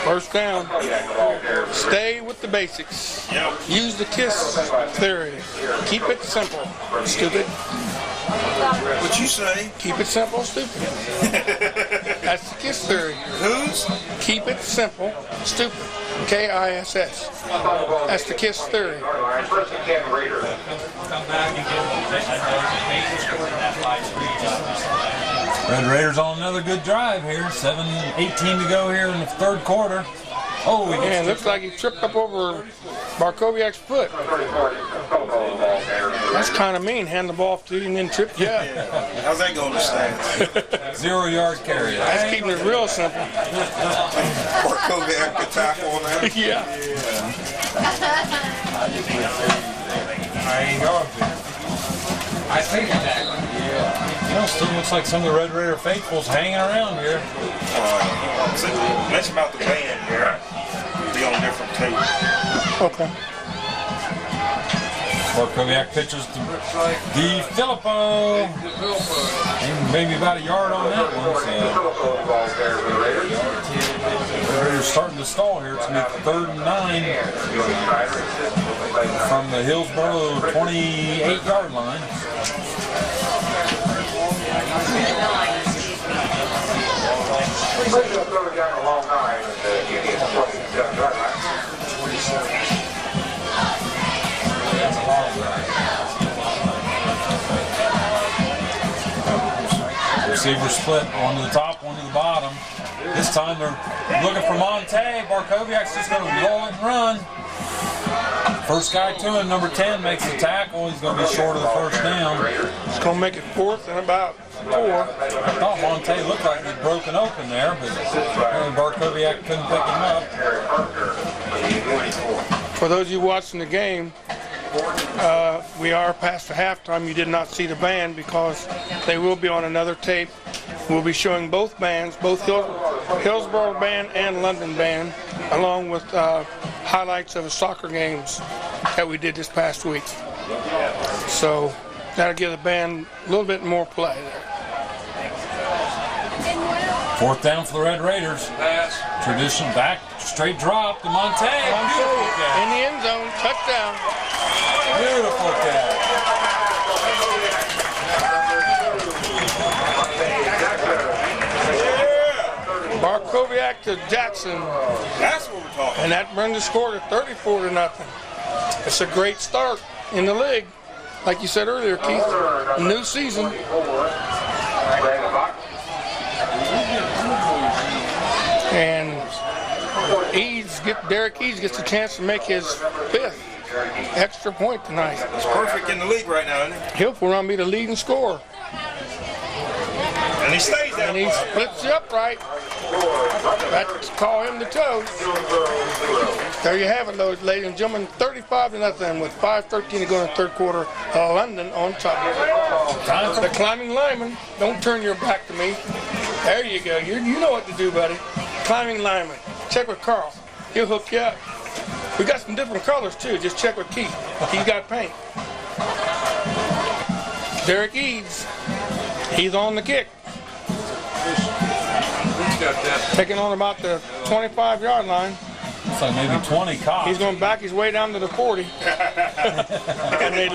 First down. Stay with the basics. Use the KISS theory. Keep it simple, stupid. What'd you say? Keep it simple, stupid. That's the KISS theory. Whose? Keep it simple, stupid. KISS. That's the KISS theory. First and 10 Raiders. Red Raiders on another good drive here. 7:18 to go here in the third quarter. Oh, he And gets looks like he tripped up over Barkowiak's foot. That's kind of mean. Hand the ball off to you and then trip you up. How's that going to stand? 0 yard carry. That's keeping it real simple. Barkowiak could tackle on that. Yeah. I think that. Well, still looks like some of the Red Raider faithfuls hanging around here. Mention about the band here. Be on different tape. Okay. Barkowiak pitches to Di Filippo. Maybe about a yard on that one. So Raiders starting to stall here. It's going to be 3rd and 9 from the Hillsboro 28-yard line. Receiver split, one to the top, one to the bottom. This time they're looking for Monte. Barkowiak's just going to roll it and run. First guy to him, number 10, makes the tackle. He's going to be short of the first down. It's going to make it 4th and about 4. I thought Monte looked like he'd broken open there, but Barkowiak couldn't pick him up. For those of you watching the game, we are past the halftime. You did not see the band because they will be on another tape. We'll be showing both bands, both Hillsboro band and London band, along with highlights of the soccer games that we did this past week. So that'll give the band a little bit more play there. 4th down for the Red Raiders. Traditional back, straight drop to Monte. In the end zone, touchdown. Beautiful catch. Barkowiak to Jackson. That's what we're talking. And that brings the score to 34-0. It's a great start in the league. Like you said earlier, Keith, new season. And Derek Eads gets a chance to make his 5th extra point tonight. It's perfect in the league right now, isn't he? He'll run be the leading scorer. And he stays that And he splits it upright. That's call him the toes. There you have it, ladies and gentlemen. 35-0 with 5:13 to go in the 3rd quarter. London on top. The climbing lineman. Don't turn your back to me. There you go. You know what to do, buddy. Climbing lineman. Check with Carl. He'll hook you up. We got some different colors too. Just check with Keith. He's got paint. Derek Eads. He's on the kick. Taking on about the 25-yard line. It's like maybe 20 cops. He's going back his way down to the 40. And they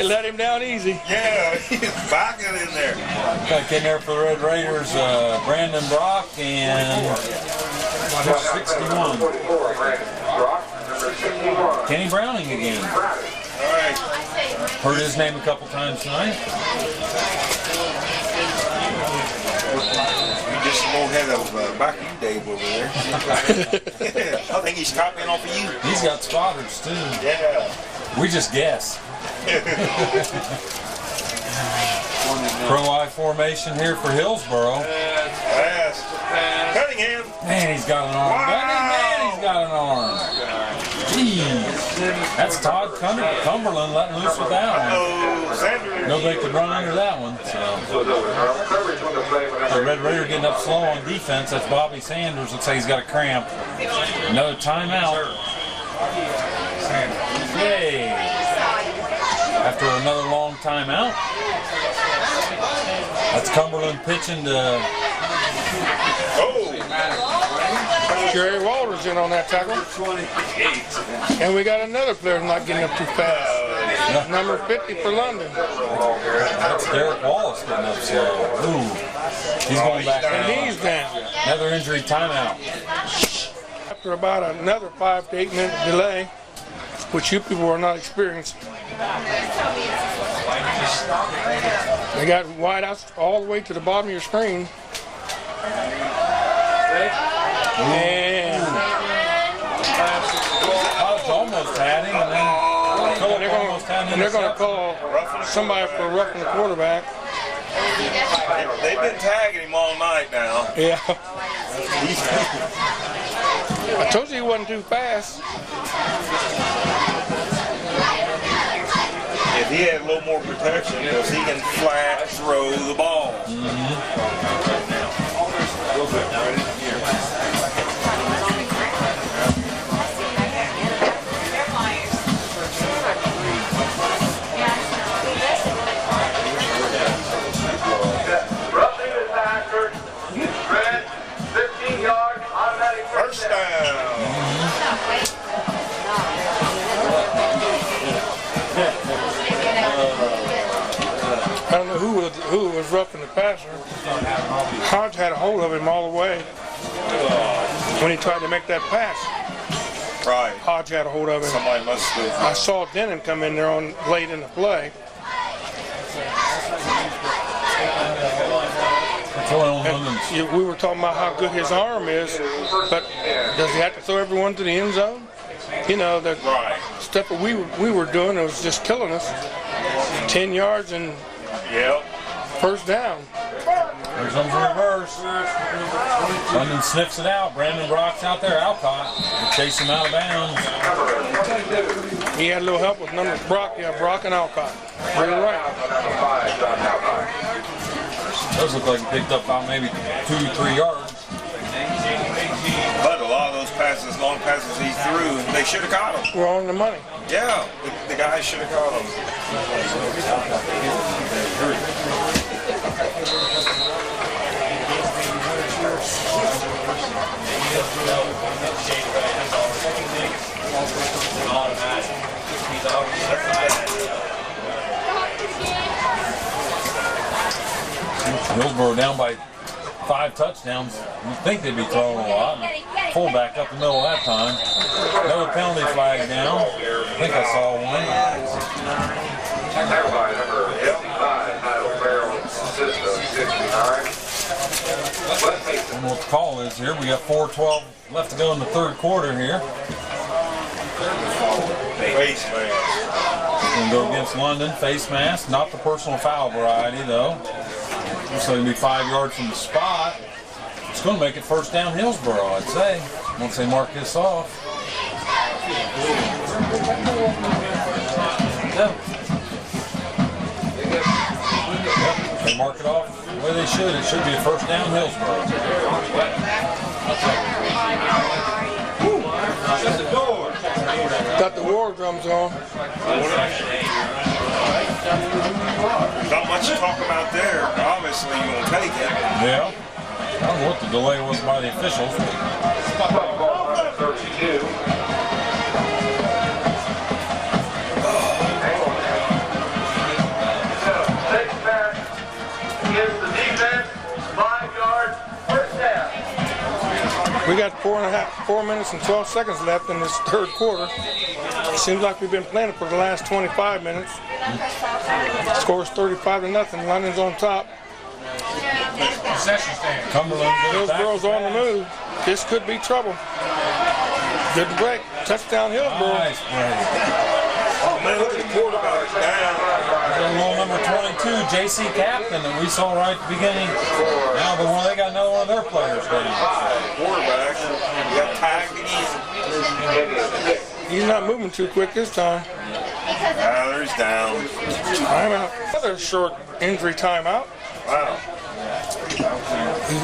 let him down easy. Yeah, he's backing in there. Back in there for the Red Raiders, Brandon Brock and 61. Kenny Browning again. All right. Heard his name a couple times tonight. We just won't have back you, Dave, over there. I think he's copying off of you. He's got spotters too. Yeah. We just guess. Pro I formation here for Hillsboro. Yes. Cunningham. Man, he's got an arm. Wow. Man, he's got an arm. Jeez. That's Todd Cumberland letting loose with that one. Oh, Sanders. Nobody could run under that one. So. The Red Raider getting up slow on defense. That's Bobby Sanders. Looks like he's got a cramp. Another timeout. Yay. After another long timeout. That's Cumberland pitching to... Jerry Walters in on that tackle. And we got another player not getting up too fast. Number 50 for London. That's Derek Wallace getting up slow. Ooh. He's going back down. And he's down. Another injury timeout. After about another 5 to 8 minute delay, which you people are not experienced. They got wideouts all the way to the bottom of your screen. And Hodge almost had him, and then they're going to call somebody for roughing the quarterback. They've been tagging him all night now. Yeah. I told you he wasn't too fast. If he had a little more protection, because he can flat throw the ball. First down. I don't know who was roughing the passer. Hodge had a hold of him all the way when he tried to make that pass. Right. Hodge had a hold of him. Somebody must have. I saw Denham come in there on late in the play. And we were talking about how good his arm is, but does he have to throw everyone to the end zone? You know, the stuff that we were doing, it was just killing us. 10 yards and first down. There's some reverse. London sniffs it out. Brandon Brock's out there. Alcott. They chase him out of bounds. He had a little help with number Brock. Yeah, Brock and Alcott. You're right. Those look like he picked up about maybe 2 or 3 yards. But a lot of those passes, long passes he threw, they should have caught him. We're on the money. Yeah, the guy should have caught him. Hillsboro down by 5 touchdowns. You'd think they'd be throwing a lot. Fullback up the middle of that time. Another penalty flag down. I think I saw one. By number 55, title barrel system 69. I don't know what the call is here. We got 4:12 left to go in the third quarter here. Face mask. Going to go against London. Face mask. Not the personal foul variety, though. So it'll be 5 yards from the spot. It's going to make it first down Hillsboro, I'd say, once they mark this off. Yep. They mark it off the way they should. It should be a first down Hillsboro. Got the war drums on. Not much to talk about there. Obviously, you're going to take it. Yeah. I don't know what the delay was by the officials. 32. Six back gives the defense 5 yards, first down. We got 4 minutes and 12 seconds left in this third quarter. It seems like we've been playing it for the last 25 minutes. Score's 35-0. London's on top. Cumberland goes back. Hillsboro's on the move. This could be trouble. Good break. Touchdown Hillsboro. Nice break. Oh, man, look at the quarterback down. Little number 22, J.C. Captain, that we saw right at the beginning. Now they got another one of their players down. Quarterback. You got tagged again. He's not moving too quick this time. There's down. Timeout. Another short injury timeout. Wow.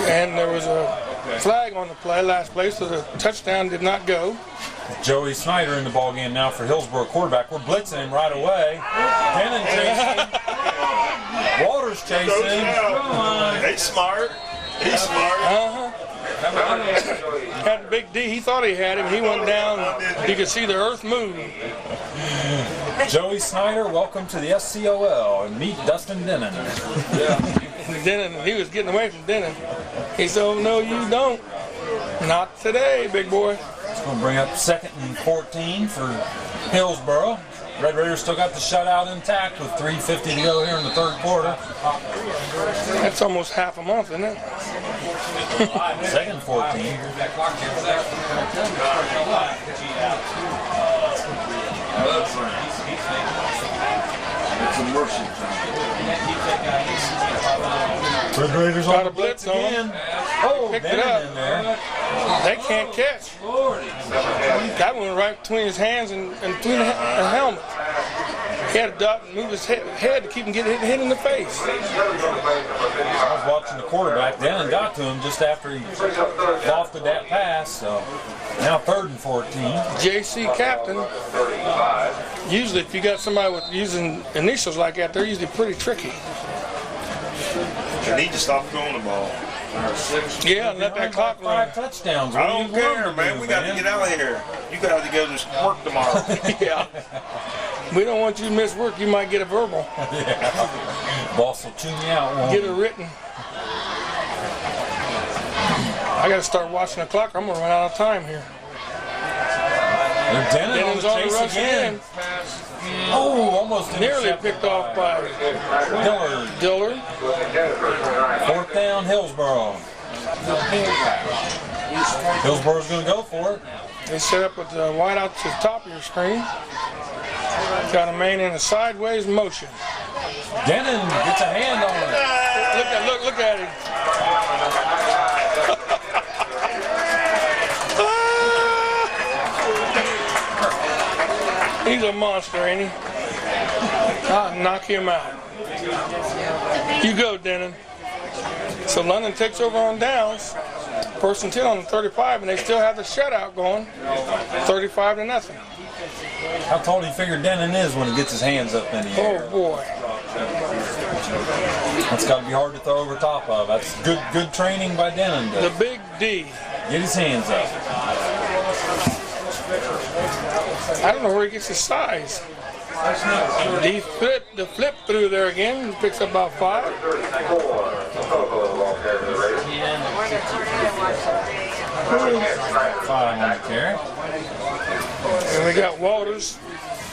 And there was a flag on the play, last play, so the touchdown did not go. Joey Snyder in the ballgame now for Hillsboro quarterback. We're blitzing him right away. Denon chasing. Waters chasing. Come on. He's smart. He's smart. Had the big D. He thought he had him. He went down. You could see the earth move. Joey Snyder, welcome to the SCOL, and meet Dustin Denon. Denon, he was getting away from Denon. He said, "Oh no, you don't. Not today, big boy." It's going to bring up 2nd and 14 for Hillsboro. Red Raiders still got the shutout intact with 3:50 to go here in the third quarter. That's almost half a month, isn't it? 2nd and 14. It's a mercy Red Raiders Got on a the blitz blitz on again. them. Oh, Picked it Denon up. in there. They can't catch. That went right between his hands and between the helmet. He had to duck and move his head to keep him getting hit in the face. I was watching the quarterback. Denon got to him just after he lofted that pass. So now 3rd and 14. J.C. Captain. Usually, if you got somebody with using initials like that, they're usually pretty tricky. They need to stop throwing the ball. Yeah, let that clock run. 5 touchdowns. I What do don't you want care, to man. do, We got to get out of here. You got to go to work tomorrow. Yeah. We don't want you to miss work. You might get a verbal. Yeah. Boss will chew me out. Won't Get he? a written. I got to start watching the clock. I'm going to run out of time here. They're Denon on Denon's the on the chase rush again. again. Oh, almost Nearly intercepted. picked off by Dillard. 4th down, Hillsboro. Hillsboro's going to go for it. They set up with the wide out to the top of your screen. Got a man in a sideways motion. Denon gets a hand on it. Look at him. He's a monster, ain't he? I'll knock him out. You go, Denon. So London takes over on downs. First and 10 on the 35, and they still have the shutout going, 35-0. How tall do you figure Denon is when he gets his hands up in the air? Oh boy. That's got to be hard to throw over top of. That's good training by Denon. The big D. Get his hands up. I don't know where he gets his size. The flip through there again, picks up about 5. 5 on the carry. And we got Walters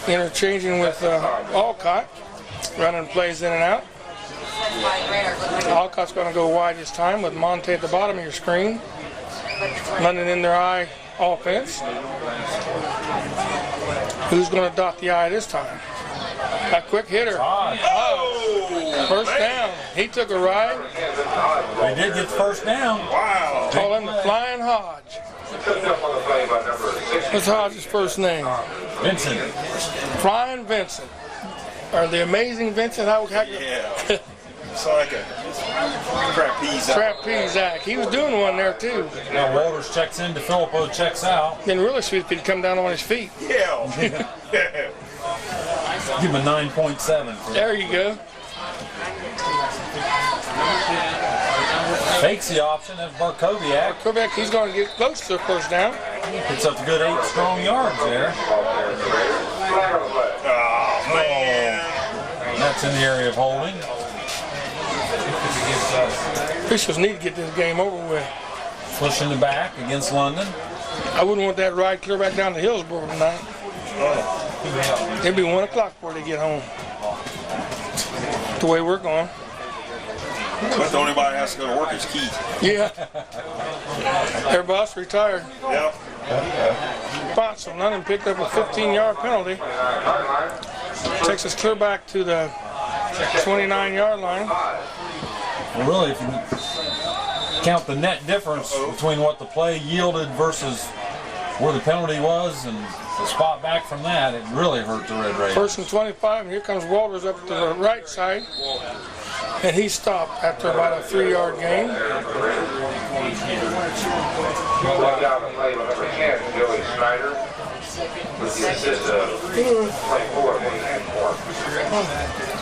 interchanging with Alcott, running plays in and out. Alcott's going to go wide this time with Monte at the bottom of your screen. London in their eye offense. Who's going to dot the eye this time? A quick hitter. First down. He took a ride. They did get the first down. Wow. Call him the Flying Hodge. What's Hodge's first name? Vincent. Flying Vincent. Or the Amazing Vincent. Yeah. It's like a trapeze. Trapeze act. He was doing one there too. Now Walters checks in, DeFilippo checks out. Then really sweet if he'd come down on his feet. Yeah. Give him a 9.7. There you go. Fakes the option. That's Barkowiak. Quebec, he's going to get close to the first down. Picks up a good 8 strong yards there. Oh, man. And that's in the area of holding. Officials need to get this game over with. Push in the back against London. I wouldn't want that ride clear back down to Hillsboro tonight. It'll be 1 o'clock before they get home. The way we're going. But the only body that has to go to work is Keith. Yeah. Their boss retired. Yep. Spot, so London picked up a 15-yard penalty. Takes us clear back to the 29-yard line. Well, really, if you count the net difference between what the play yielded versus where the penalty was and the spot back from that, it really hurt the Red Raiders. First and 25, and here comes Walters up to the right side. And he stopped after about a 3-yard gain.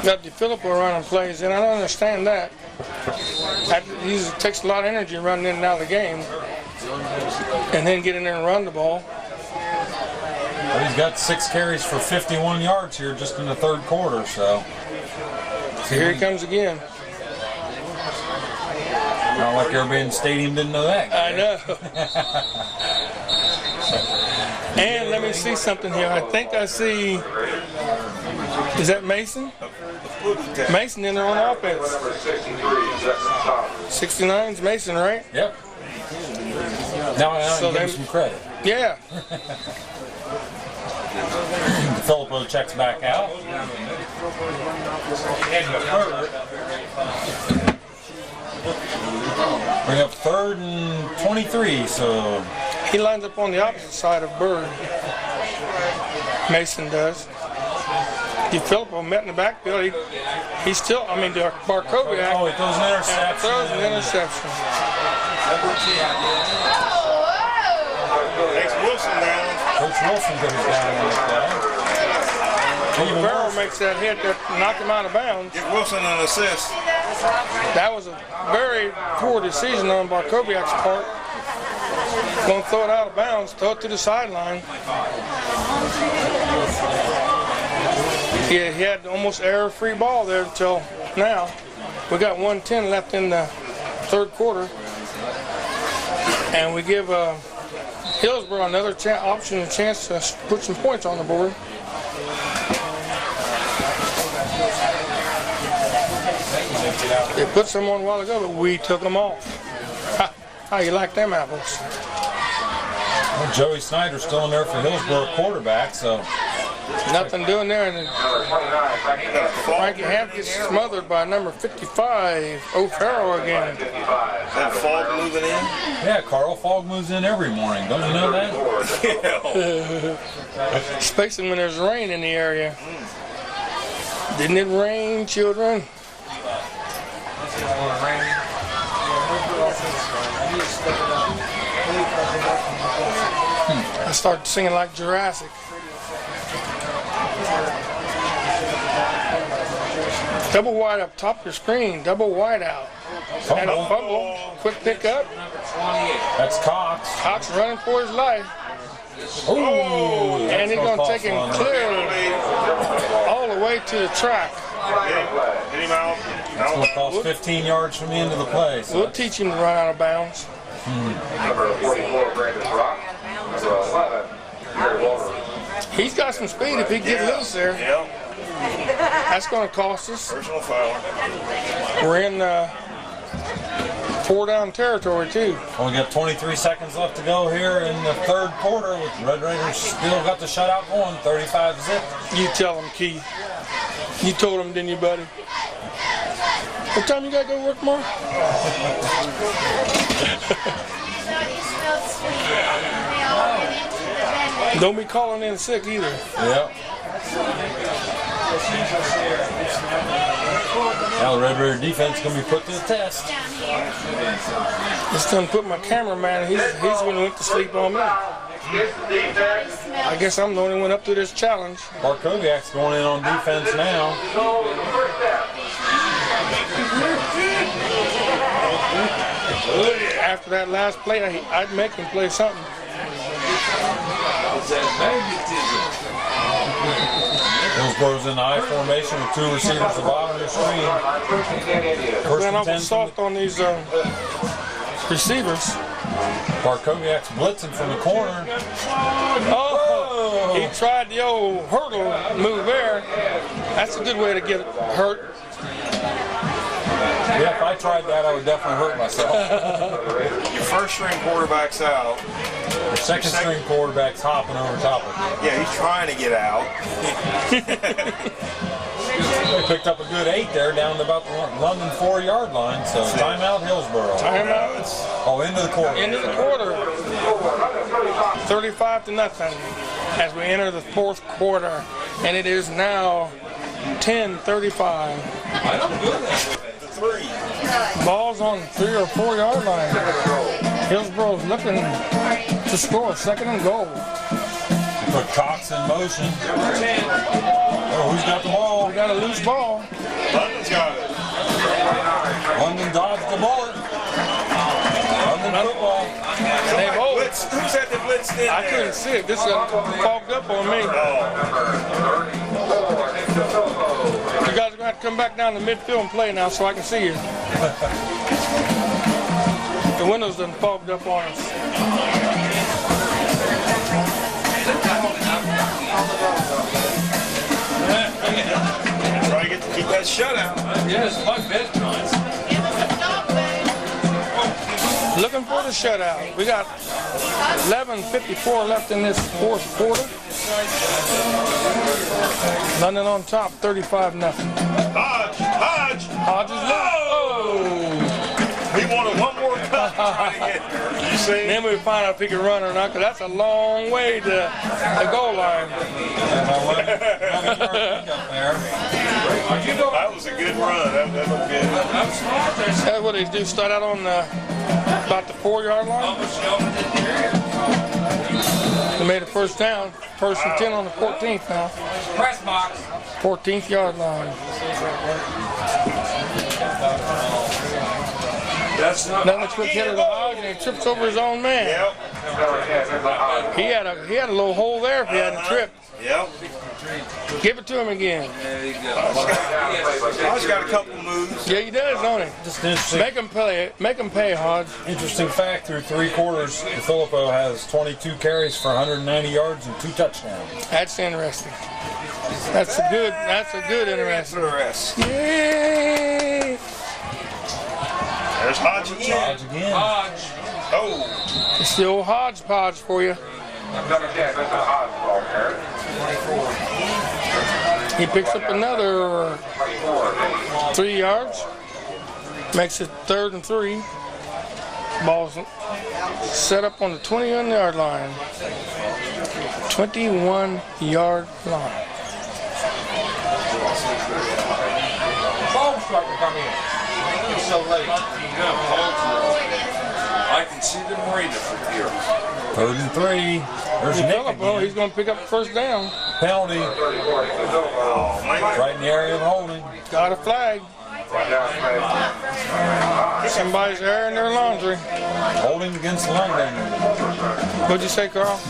Got DeFilippo running plays, and I don't understand that. He takes a lot of energy running in and out of the game, and then get in there and run the ball. Well, he's got 6 carries for 51 yards here just in the third quarter, so. Here he comes again. Not like everybody in the stadium didn't know that. I know. And let me see something here. I think I see. Is that Mason? Mason in there on offense. 69's Mason, right? Yep. Now So give him some credit. Yeah. Filippo checks back out. Bring up 3rd and 23, so. He lines up on the opposite side of Bird. Mason does. DeFilippo met in the backfield. He's still, Barkowiak. Oh, he throws an interception. Throws an interception. Takes Wilson down. Coach Wilson goes down on the play. Barrow makes that hit that knocked him out of bounds. Give Wilson an assist. That was a very poor decision on Barkowiak's part. Going to throw it out of bounds, throw it to the sideline. He had almost error-free ball there until now. We got 1:10 left in the third quarter. And we give Hillsboro another option, a chance to put some points on the board. They put some on a while ago, but we took them off. How you like them apples? Well, Joey Snyder's still in there for Hillsboro quarterback, so. Nothing doing there. And then Frankie Hamp gets smothered by number 55, O'Farrell again. That Fogg moving in? Yeah, Carl Fogg moves in every morning. Don't you know that? Especially when there's rain in the area. Didn't it rain, children? I started singing like Jurassic. Double wide up top of your screen, double wide out. And a fumble, quick pickup. That's Cox. Cox running for his life. Ooh, And he's going to take him clear all the way to the track. Hit him out. It's going to cost 15 yards from the end of the play. So We'll teach him to run out of bounds. Number 44, Brandon Rock. Number 11, Gary Walter. He's got some speed if he gets loose there. Yep. That's going to cost us. Personal foul. We're in 4-down territory too. we got 23 seconds left to go here in the third quarter with Red Raiders still got the shutout going, 35-zip. You tell him, Keith. You told him, didn't you, buddy? What time you got to go to work tomorrow? Don't be calling in sick either. Yep. Now the Red Raider defense is going to be put to the test. Just done put my cameraman, he's the one who went to sleep on me. I guess I'm the only one up to this challenge. Barkowiak's going in on defense now. After that last play, I'd make him play something. Hillsboro's in the I formation with 2 receivers at the bottom of the screen. First Ran and awful 10 soft on these receivers. Barkowiak's blitzing from the corner. Oh, he tried the old hurdle move there. That's a good way to get hurt. Yeah, if I tried that, I would definitely hurt myself. Your first string quarterback's out. Your second string quarterback's hopping over top of you. Yeah, he's trying to get out. They picked up a good 8 there down to about the London 4-yard line. So timeout Hillsboro. Timeout. Oh, into the quarter. End of the quarter. 35-0 as we enter the fourth quarter. And it is now 10:35. Ball's on 3 or 4 yard line. Hillsboro's looking to score 2nd and goal. Put Cox in motion. Oh, who's got the ball? We got a loose ball. London's got it. London dodged the bullet. London football. They both. Who's at the blitz in I couldn't see it. This got fogged up on me. You guys are going to have to come back down to midfield and play now so I can see you. The windows done fogged up on us. Try to keep that shutout. Yes, my bedtime. Looking for the shutout. We got 11:54 left in this fourth quarter. London on top, 35-0. Hodge! Hodges loose. Oh! He wanted one more cut to try to get there. You see? Then we find out if he can run or not, because that's a long way to the goal line. That was a good run. That looked good. That's what they do, start out on about the 4-yard line. They made a first down. First and 10 on the 14th now. Press box. 14th yard line. That's not. Another quick hit of the Hodge, and he trips over his own man. Yep. He had a little hole there if he hadn't tripped. Yep. Give it to him again. There you go. Hodge got a couple moves. Yeah, he does, don't he? Just an interesting, Make him play. Make him pay, Hodge. interesting fact, through 3 quarters, Filippo has 22 carries for 190 yards and 2 touchdowns. That's interesting. That's a good interesting. Interesting. Yay! There's Hodge again. Hodge again. Hodge. Oh. It's the old hodgepodge for you. He picks up another 3 yards. Makes it 3rd and 3. Ball's set up on the 21-yard line. 21-yard line. Ball striker come in. It's so late. I can see them reading from here. 3rd and 3. There's Nick Phillippo, again. he's going to pick up the first down. Penalty. Right in the area of holding. Got a flag. Somebody's airing their laundry. Holding against London. What'd you say, Carl? The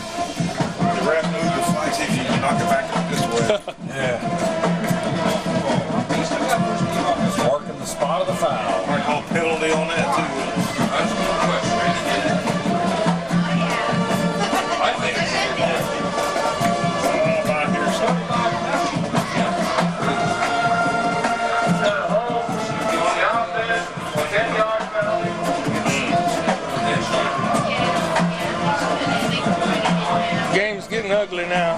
ref moved the flag, see if you can knock it back up this way. Yeah. Just marking the spot of the foul. I call penalty on that too. That's a good question. I think it's About here, so. Game's getting ugly now.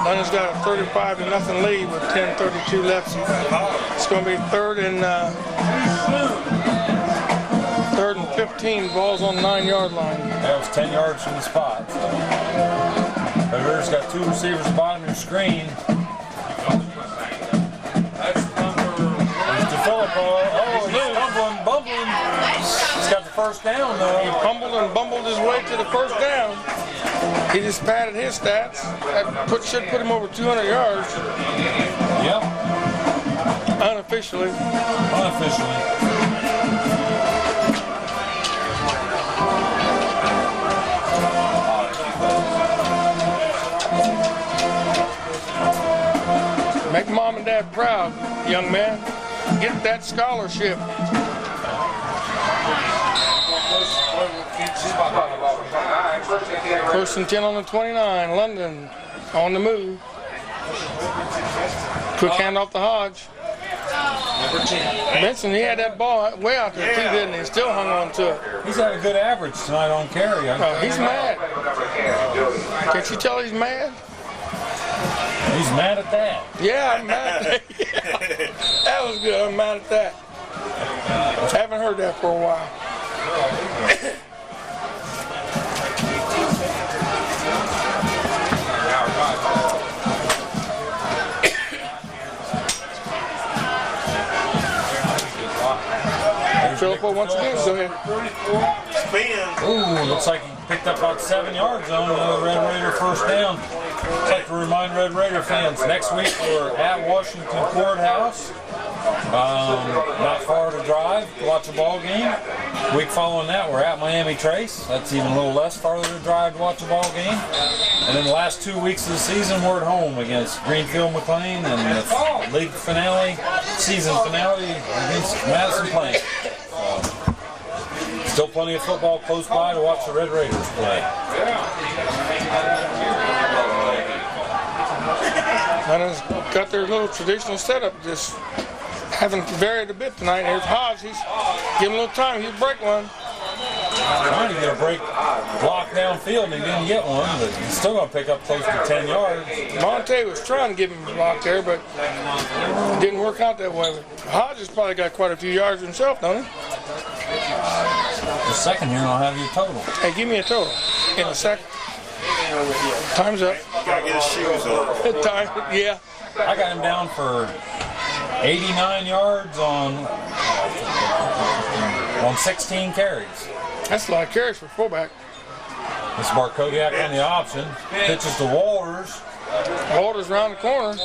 London's got a 35-0 lead with 10:32 left. It's going to be 3rd and 15. Ball's on the 9-yard line. That was 10 yards from the spot. So. There's got 2 receivers bottom of your screen. that's number. There's DeFilippo. Oh, he's bumbling. He's got the first down though. Fumbled and bumbled his way to the first down. He just padded his stats. That should put him over 200 yards Yep. unofficially. Unofficially. Make mom and dad proud, young man. Get that scholarship. First and 10 on the 29. London on the move. Quick hand off the Hodge. Benson, he had that ball way out there too, didn't he? Still hung on to it. He's had a good average tonight on carry. Oh, he's mad. Can't you tell he's mad? He's mad at that. Yeah, I'm mad at that. Yeah. That was good. I'm mad at that. Haven't heard that for a while. Phillippo once again, go ahead. Spin. Ooh, looks like he picked up about 7 yards on the Red Raider first down. I'd like to remind Red Raider fans, next week we're at Washington Courthouse. Not far to drive to watch a ball game. Week following that, we're at Miami Trace. That's even a little less farther to drive to watch a ball game. And then the last 2 weeks of the season, we're at home against Greenfield McLean and the league finale, season finale against Madison Plain. Still plenty of football close by to watch the Red Raiders play. London's got their little traditional setup, just haven't varied a bit tonight. Here's Hodge. He's giving a little time. He'll break one. Trying to get a break block downfield and he didn't get one, but he's still going to pick up close to 10 yards. Monte was trying to give him a block there, but it didn't work out that way. Hodge has probably got quite a few yards himself, don't he? The second here, I'll have your total. Hey, give me a total in a second. Time's up. Gotta get his shoes on. Time, yeah. I got him down for 89 yards on 16 carries. That's a lot of carries for fullback. This is Barkodiak on the option. Pitches to Walters. Walters around the corner. He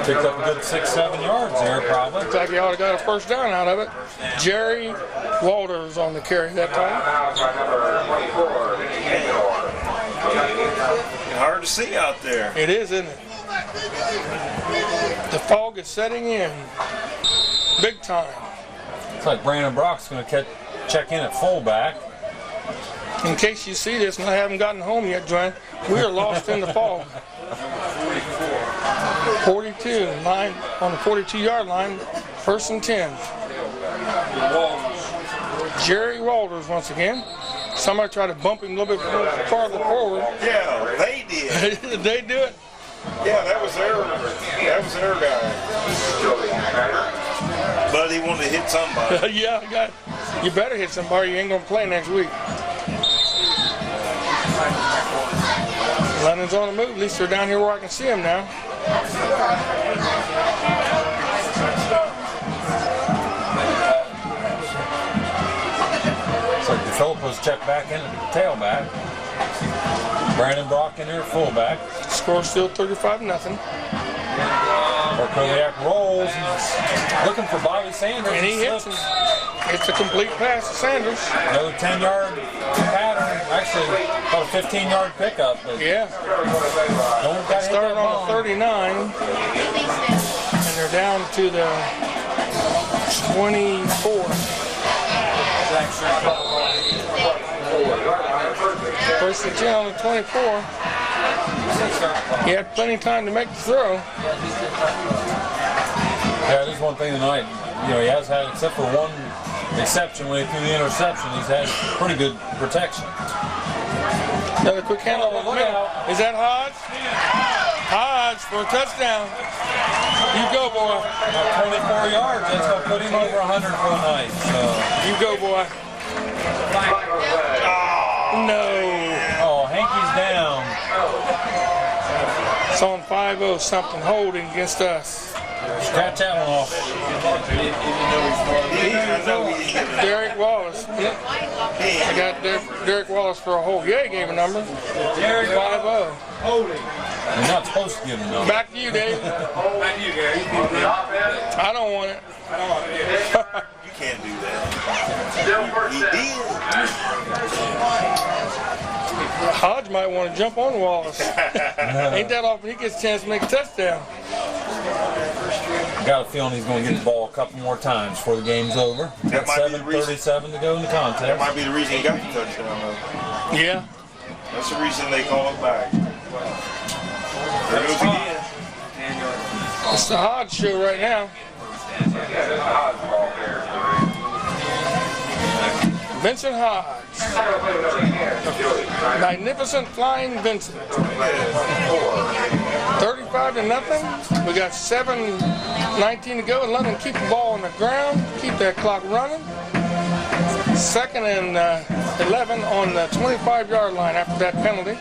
picked up a good 6-7 yards there, probably. Looks like he ought to got a first down out of it. Jerry Walters on the carry that time. Hard to see out there. It is, isn't it? The fog is setting in. Big time. Looks like Brandon Brock's going to check in at fullback. In case you see this and I haven't gotten home yet, Joanne, we are lost in the fog. 42, 9 on the 42-yard line, first and 10. Jerry Walters once again. Somebody tried to bump him a little bit farther forward. Yeah, they did. Did they do it? Yeah, that was their guy. But he wanted to hit somebody. Yeah, you better hit somebody. You ain't going to play next week. London's on the move. At least they're down here where I can see them now. So was checked back in at tailback. Brandon Brock in there at fullback. Score still 35-0. Barkowiak rolls. He's looking for Bobby Sanders. And he hits him. It's a complete pass to Sanders. Another 10-yard pattern. Actually, about a 15-yard pickup. Yeah. They started on the 39, and they're down to the 24. First and 10 on the 24. He had plenty of time to make the throw. Yeah, there's one thing tonight. You know, he has had, except for one exception when he threw the interception, he's had pretty good protection. Another quick handle over the middle. Is that Hodge? Hodge for a touchdown. You go, boy. 24 yards. That's going to put him over 100 for the night. So. You go, boy. Oh, no. Oh, Hankey's down. It's on 5-0 something, holding against us. Scratch that one off. Derek Wallace. I got Derek Wallace for a hold. Yeah, he gave a number. 5-0. You're not supposed to give him a number. Back to you, Dave. Back to you, Gary. I don't want it. You can't do that. He did. Hodge might want to jump on Wallace. Ain't that often he gets a chance to make a touchdown. I got a feeling he's going to get the ball a couple more times before the game's over. That might be the reason. 7:37 to go in the That contest. might be the reason he got the touchdown, though. Yeah. That's the reason they call it back. There goes again. It's the Hodge show right now. Vincent Hodge. Magnificent Flying Vincent. 35-0. We got 7:19 to go. And London keep the ball on the ground. Keep that clock running. 2nd and 11 on the 25-yard line after that penalty.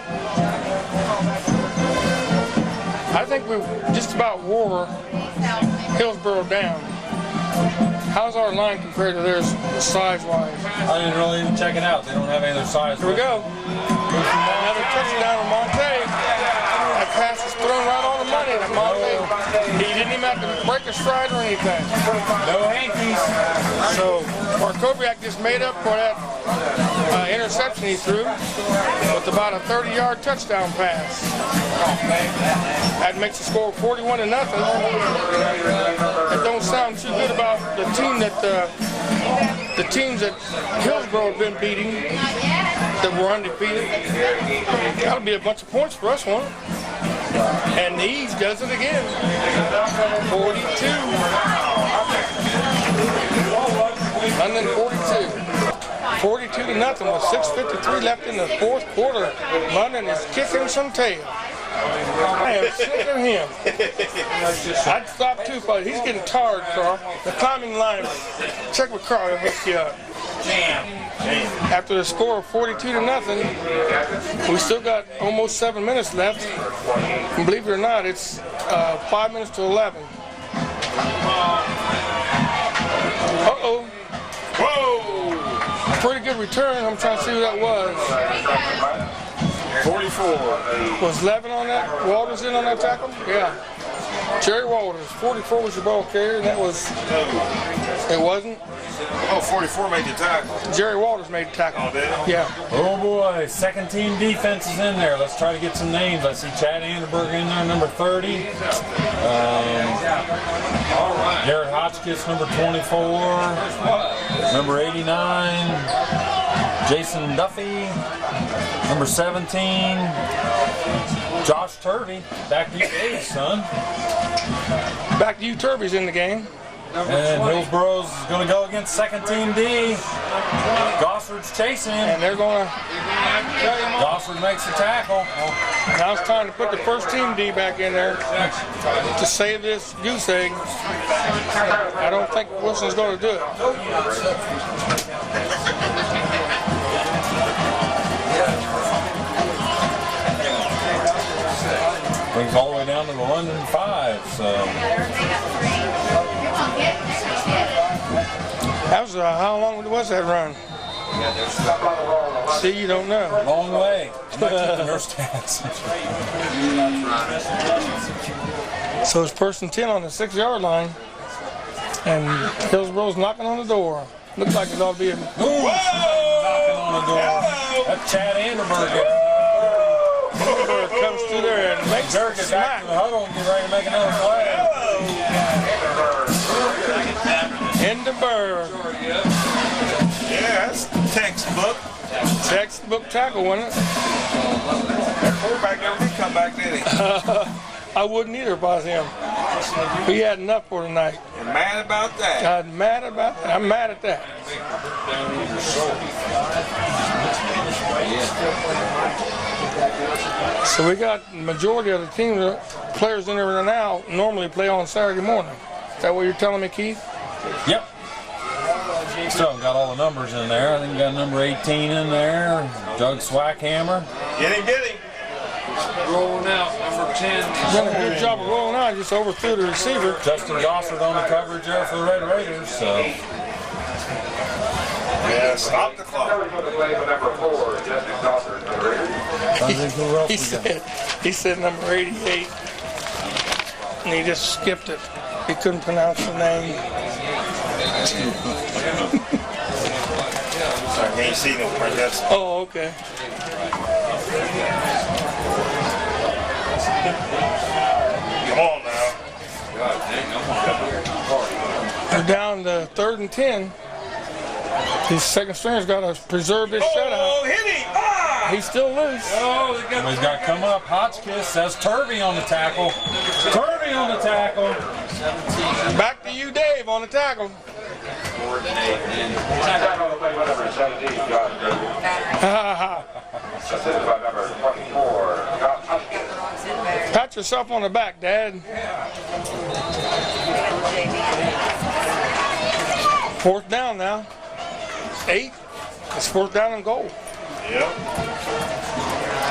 I think we just about wore Hillsboro down. How's our line compared to theirs size-wise? I didn't really even check it out. They don't have any other size. Here we go. Another touchdown on Monte. That pass is thrown right on the money. That Monte, he didn't even have to break a stride or anything. No Hankies. So Barkowiak just made up for that interception he threw with about a 30-yard touchdown pass. That makes the score 41-0. It don't sound too good about the team that the teams that Hillsboro have been beating that were undefeated. That'll be a bunch of points for us, won't it? And the East does it again. 42. London 42. 42-0 with 6:53 left in the fourth quarter. London is kicking some tail. I am sick of him. I'd stop too, but he's getting tired, Carl. The climbing line. Check with Carl, he'll hook you up. After the score of 42-0, we still got almost 7 minutes left. And believe it or not, it's 5 minutes to 11. Uh-oh. Whoa! Pretty good return. I'm trying to see who that was. 44. Was Levin on that? Walters in on that tackle? Yeah. Jerry Walters. 44 was your ball carrier, and that was... It wasn't? Oh, 44 made the tackle. Jerry Walters made the tackle. Oh, did he? Yeah. Oh boy, second team defense is in there. Let's try to get some names. I see Chad Anderberg in there, number 30. Garrett Hotchkiss, number 24. Number 89. Jason Duffy, number 17. Josh Turvey, back to you, Dave, son. Back to you, Turby's in the game. And Hillsboro's going to go against second team D. Gossard's chasing him. And they're going to... Gossard makes the tackle. Now it's time to put the first team D back in there to save this goose egg. I don't think Wilson's going to do it. Brings all the way down to the London 5, so... That was, how long was that run? See, you don't know. Long way. I'm not keeping their stats. So it's 1st and 10 on the 6-yard line, and Hillsboro's knocking on the door. Looks like it ought to be a... Ooh, knocking on the door. That's Chad Anderberg. Anderberg comes through there and makes Dirk the is back smack. to the huddle and get ready to make another play. Anderberg. Yeah, that's textbook. Textbook tackle, wasn't it? That quarterback never did come back, did he? I wouldn't either if I was him. He had enough for tonight. And mad about that. I'm mad about that. I'm mad at that. So we got the majority of the team, players in there now normally play on Saturday morning. Is that what you're telling me, Keith? Yep. Still got all the numbers in there. I think we got number 18 in there. Doug Swackhammer. Get him, get him. Rolling out, number 10. Done a good job of rolling out, just overthrew the receiver. Justin Gossard on the coverage there for the Red Raiders. So Yeah, stop the clock. Number 4, Justin Gossard, the Raiders. I think who else He said number 88, and he just skipped it. He couldn't pronounce the name. I can't see no part. That's Oh, okay. come on now. We're down to 3rd and 10. His second stringer's got to preserve this shutout. Oh, hit him! Ah! He's still loose. Oh, they got He's got coming up. Hotchkiss says Turvey on the tackle. Turvey on the tackle. Back to you, Dave, on the tackle. Tackle on the play by number 17, Josh Davis. Ha ha. Assisted by number 24, Scott Hopkins. Pat yourself on the back, Dad. 4th down now. 8. It's 4th down and goal. Yep.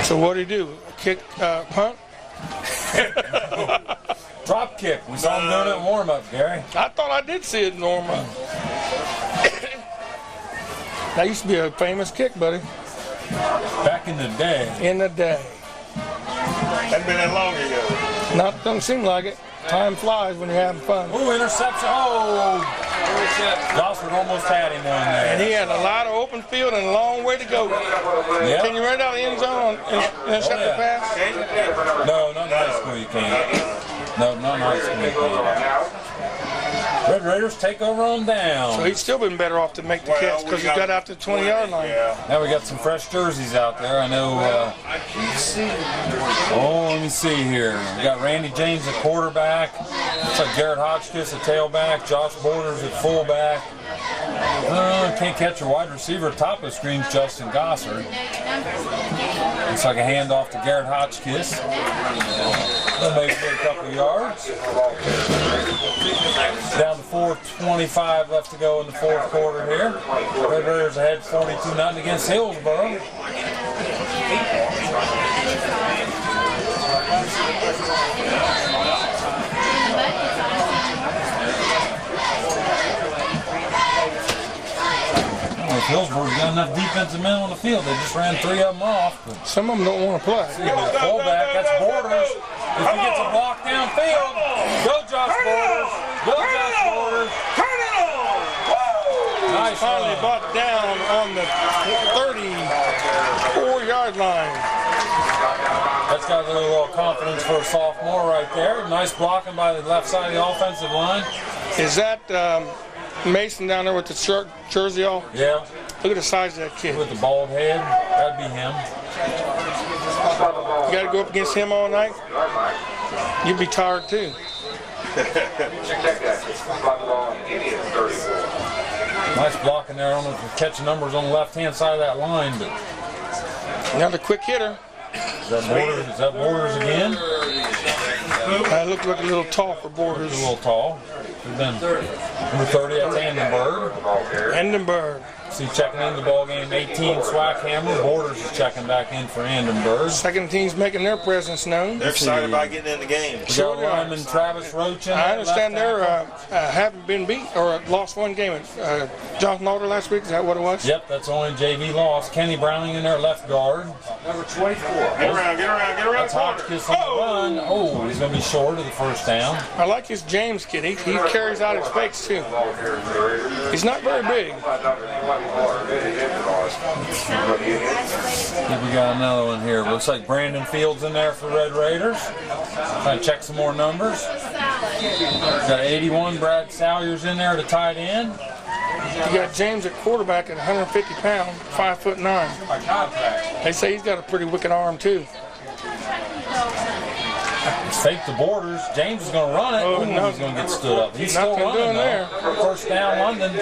So what do you do? Kick, punt? Drop kick. We saw him doing it in warm-up, Gary. I thought I did see it in Norma. That used to be a famous kick, buddy. Back in the day. In the day. Hadn't been that long ago. Doesn't seem like it. Time flies when you're having fun. Ooh, interception. Oh! Gossard almost had him on And there. he had a lot of open field and a long way to go. Yeah. Can you run it out of the end zone and intercept the pass? No, not in high school you can't. No, not in high school you can't. Red Raiders take over on So down. he's still been better off to make the catch because he got out to the 20-yard line. Yeah. Now we got some fresh jerseys out there. I know. Let me see here. We got Randy James at quarterback. Looks like Garrett Hotchkiss at tailback. Josh Borders at fullback. Can't catch a wide receiver. Top of the screen's Justin Gossard. Looks like a handoff to Garrett Hotchkiss. They'll maybe get a couple of yards. Down to 4:25 left to go in the 4th quarter here. Red Raiders ahead 42-0 against Hillsboro. If Hillsboro's got enough defensive men on the field, they just ran 3 of them off. But Some of them don't want to play. fullback, that's Borders. If he gets a block downfield, go Josh Borders. Go Josh Borders. Turn it on! Nice Finally run. brought down on the 34-yard line. That's got a little confidence for a sophomore right there. Nice blocking by the left side of the offensive line. Is that Mason down there with the jersey off? Yeah, Look at the size of that kid. with the bald head. That'd be him. You got to go up against him all night? You'd be tired too. Check that. Spot the ball, Indians 34. Nice blocking there on the catching numbers on the left-hand side of that line. But Another quick hitter. is that Borders? Is that Borders again? Looked like a little tall for Borders. He's a little tall. Number 30, that's Andenberg. Endenburg. See, checking in the ball game, 18, Swackhammer. Borders is checking back in for Andenberg. Second team's making their presence known. They're excited about getting in the game. We got lineman Travis Roach in I there, understand left they're haven't been beat or lost one game at Jonathan Alder last week. Is that what it was? Yep, that's the only JV loss. Kenny Browning in there, left guard. Number 24. Get around That's the corner. Hotchkiss on the run. Oh, he's going to be short of the first down. I like this James kid. He carries out his fakes too. He's not very big. We got another one here. Looks like Brandon Fields in there for Red Raiders. Trying to check some more numbers. Got 81, Brad Salyers in there to tight end. You got James at quarterback at 150 pounds, 5'9". They say he's got a pretty wicked arm too. Fake the Borders. James is going to run it. Oh, no. He's going to get stood up. He's still Nothing running doing though. there. First down, London.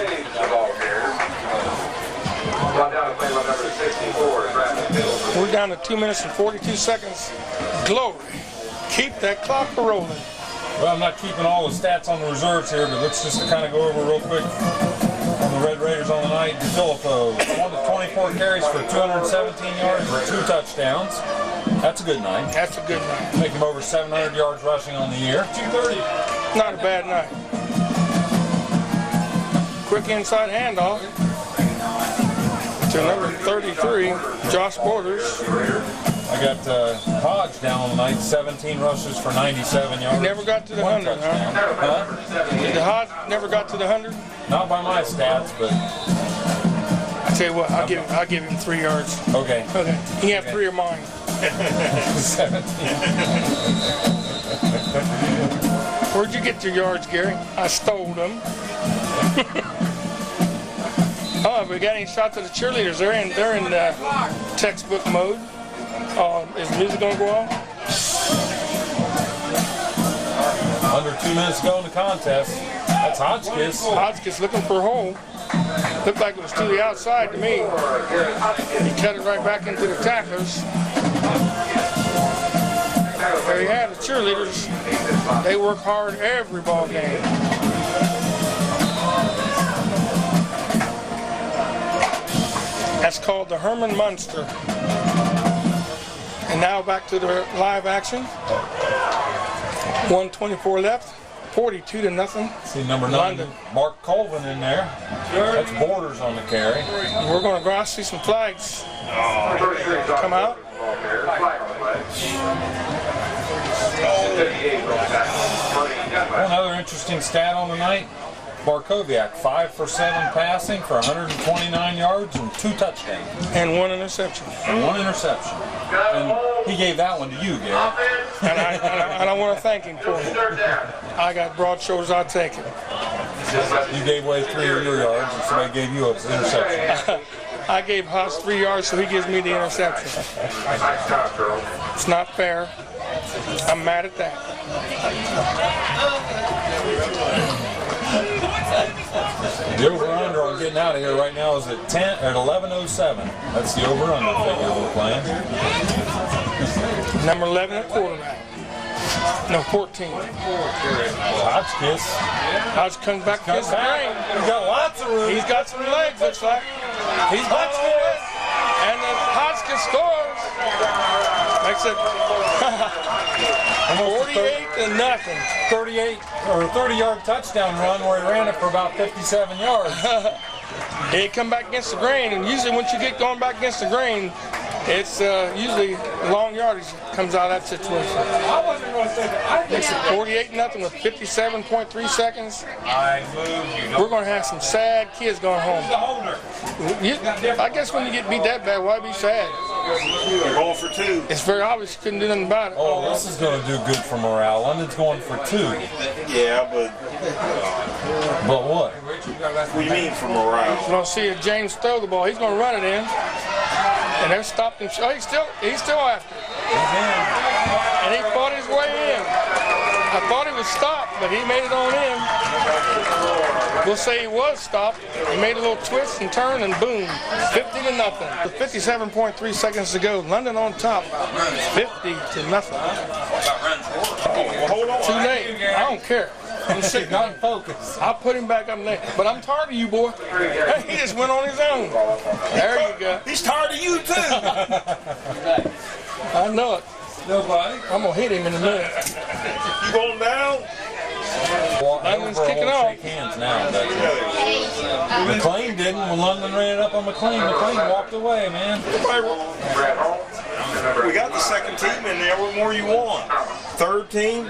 We're down to 2 minutes and 42 seconds. Glory. Keep that clock rolling. Well, I'm not keeping all the stats on the reserves here, but let's just kind of go over real quick on the Red Raiders on the night. Phillip, 1 to 24 carries for 217 yards for 2 touchdowns. That's a good night. That's a good night. Make him over 700 yards rushing on the year. 230. Not a bad night. Quick inside handoff to number 33, Josh Borders. I got Hodge down on the night, 17 rushes for 97 yards. He never got to the 1 100, touchdown. Huh? The Hodge never got to the 100. Not by my stats, but I tell you what, I'll give him 3 yards. okay. Okay, you can have 3 of mine. 17. Where'd you get your yards, Gary? I stole them. Oh, we got any shots of the cheerleaders? They're in textbook mode. Is the music gonna go off? Under 2 minutes to go in the contest. That's Hotchkiss. Hotchkiss looking for a hole. Looked like it was to the outside to me. He cut it right back into the tacklers. There you have the cheerleaders. They work hard every ball game. That's called the Herman Munster. And now back to the live action. 1:24 left. 42-0. See number 9, London. Mark Colvin in there. That's Borders on the carry. We're going to go out and see some flags come out. Another interesting stat on the night. Barkowiak, 5 for 7 passing for 129 yards and 2 touchdowns. And 1 interception. And 1 interception. And he gave that one to you, Gary. And I want to thank him for it. I got broad shoulders, I'll take it. You gave away 3 of your yards and somebody gave you an interception. I gave Haas 3 yards, so he gives me the interception. It's not fair. I'm mad at that. The over-under on getting out of here right now is at 11:07. That's the over-under figure we're playing. Number 11 at quarterback. No, 14. Hotchkiss. Hodge comes back to his grain. He's got lots of room. He's got some legs, looks like. He's Hotchkiss. And the Hotchkiss scores. Makes it 48-0. 30-yard touchdown run where he ran it for about 57 yards. He come back against the grain, and usually once you get going back against the grain, it's usually long yardage comes out of that situation. Makes it 48-0 with 57.3 seconds. We're going to have some sad kids going home. I guess when you get beat that bad, why be sad? You're going for 2. It's very obvious you couldn't do nothing about it. Oh, this is going to do good for morale. London's going for 2. Yeah, but what? what do you mean for morale? We're going to see if James throw the ball. He's going to run it in. And they're stopped him. Oh, he's still after it. And he fought his way in. I thought he was stopped, but he made it on in. We'll say he was stopped. He made a little twist and turn, and boom, 50-0. With 57.3 seconds to go. London on top, 50-0. Well, hold on. Too late. I don't care. I'm sitting. Not in focus. I'll put him back up there. But I'm tired of you, boy. He just went on his own. There you go. He's tired of you, too. I know it. Nobody. I'm going to hit him in a minute. You going down? London's kicking off. Shake hands now. McLean didn't. When London ran it up on McLean walked away, man. We got the second team in there. What more you want? Third team?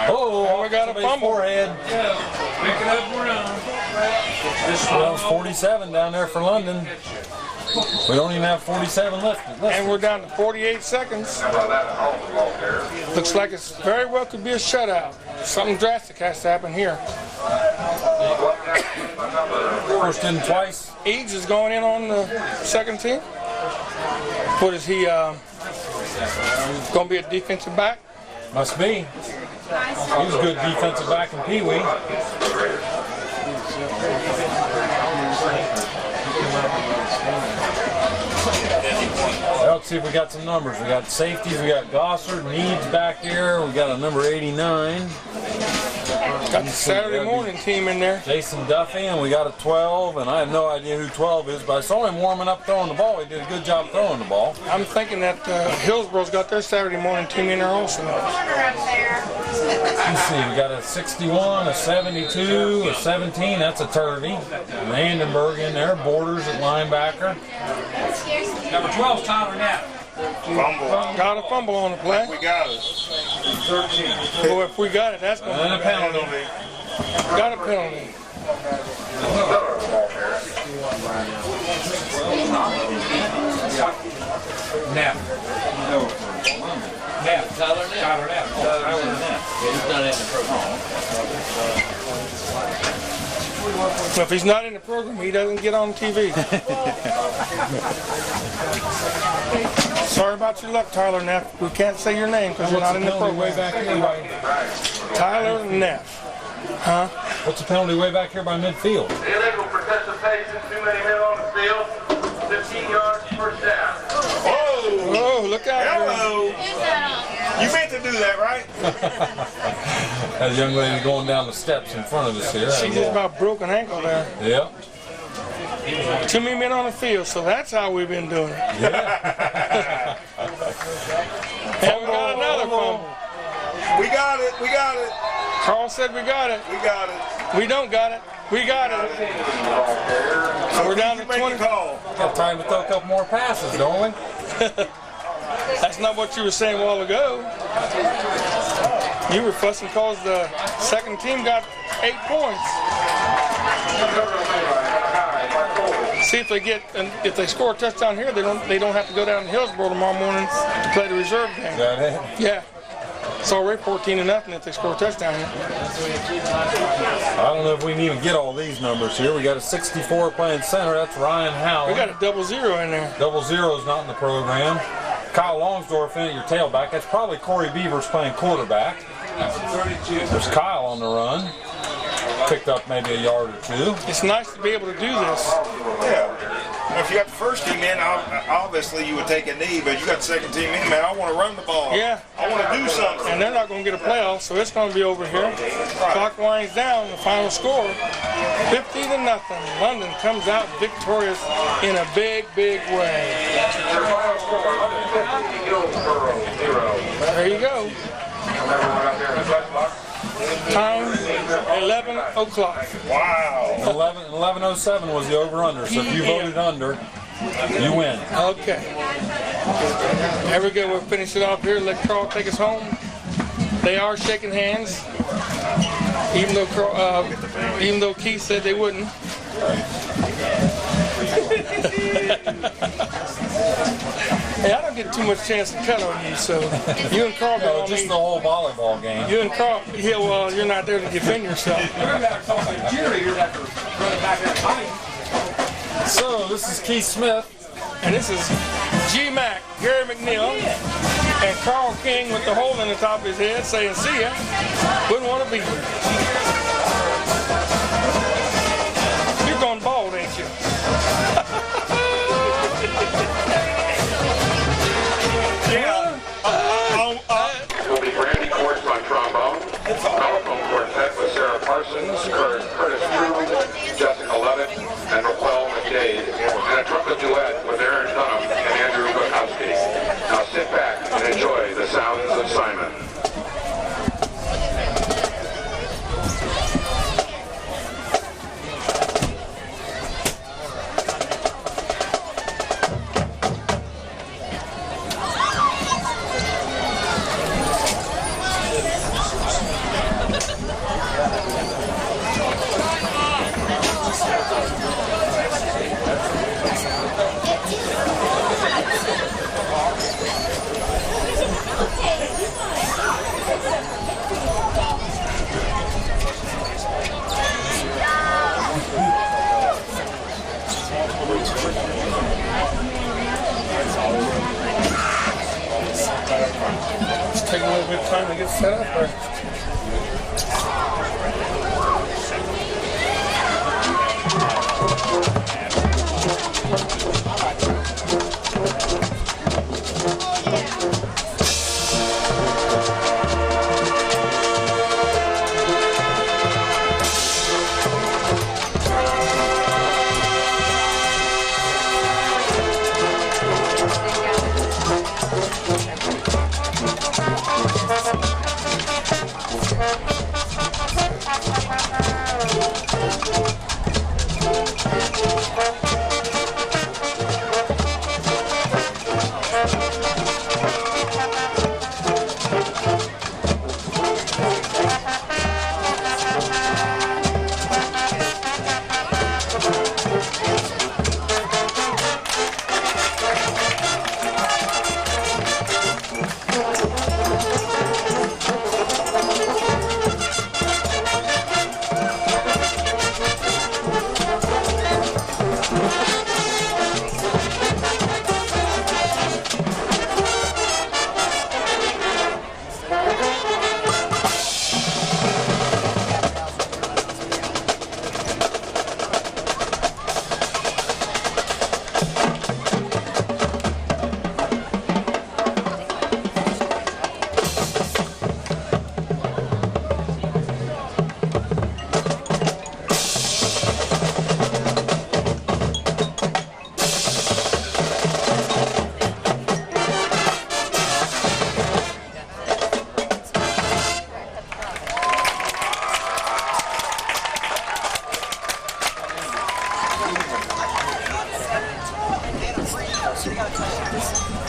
Oh, we got a fumble. Forehead. Pick it up around. Well, it's 47 down there for London. We don't even have 47 left. And we're down to 48 seconds. Looks like it's very well could be a shutout. Something drastic has to happen here. First in twice. Eads is going in on the second team. What is he, going to be a defensive back? Must be. He was a good defensive back in Pee Wee. Well, let's see if we got some numbers. We got safeties, we got Gossard, Needs back here, we got a number 89. Got the Saturday morning team in there. Jason Duffy, and we got a 12, and I have no idea who 12 is, but I saw him warming up throwing the ball. He did a good job throwing the ball. I'm thinking that Hillsboro's got their Saturday morning team in there also. Let's see, we got a 61, a 72, a 17, that's a Turvey. Vandenberg in there, Borders at linebacker. Number 12 is Tyler Knapp. Fumble. Got a fumble on the play. We got it. 13. Boy, if we got it, that's going to And a penalty. got a penalty. Knapp. Tyler Knapp. He's not in the program. So if he's not in the program, he doesn't get on TV. Sorry about your luck, Tyler Neff. We can't say your name because you're not in the program. Way back here by, Tyler Neff. Huh? what's the penalty way back here by midfield? Illegal participation, too many men on the field, 15 yards, first down. Oh, look out. Hello. You meant to do that, right? That young lady going down the steps in front of us here. She just about broke an ankle there. Yep. Too many men on the field, so that's how we've been doing it. Yeah. And we got another fumble. We got it. We got it. Carl said we got it. We got it. We don't got it. We got it. So we're down to Make 20. a call. Got time to throw a couple more passes, don't we? That's not what you were saying a while ago. You were fussing because the second team got 8 points. See if if they score a touchdown here, they don't have to go down to Hillsboro tomorrow morning to play the reserve game. Is that it? Yeah. It's already 14-0 if they score a touchdown here. I don't know if we can even get all these numbers here. We got a 64 playing center. That's Ryan Howell. We got a 0 in there. 00 is not in the program. Kyle Longsdorff in at your tailback. That's probably Corey Beavers playing quarterback. There's Kyle on the run. Picked up maybe a yard or two. It's nice to be able to do this. Yeah. Now, if you got the first team in, obviously you would take a knee, but you got the second team in, man. I want to run the ball. Yeah. I want to do something. And they're not going to get a playoff, so it's going to be over here. Clock winds down. The final score, 50-0. London comes out victorious in a big, big way. There you go. Time, 11 o'clock. Wow. 11:07 was the over-under, so if you voted under, you win. Okay. There we go. We'll finish it off here. Let Carl take us home. They are shaking hands, even though Keith said they wouldn't. Hey, I don't get too much chance to cut on you, so you and Carl go on Just me. the whole volleyball game. You and Carl, yeah, well, you're not there to defend yourself. So this is Keith Smith. And this is G Mac, Gary McNeil, and Carl King with the hole in the top of his head saying, see ya. Wouldn't want to be here. You're going bald, ain't you? Yeah. Will be Randy Quartz on trombone. Telephone quartet with Sarah a little bit of time to get set up there. So you gotta cut it.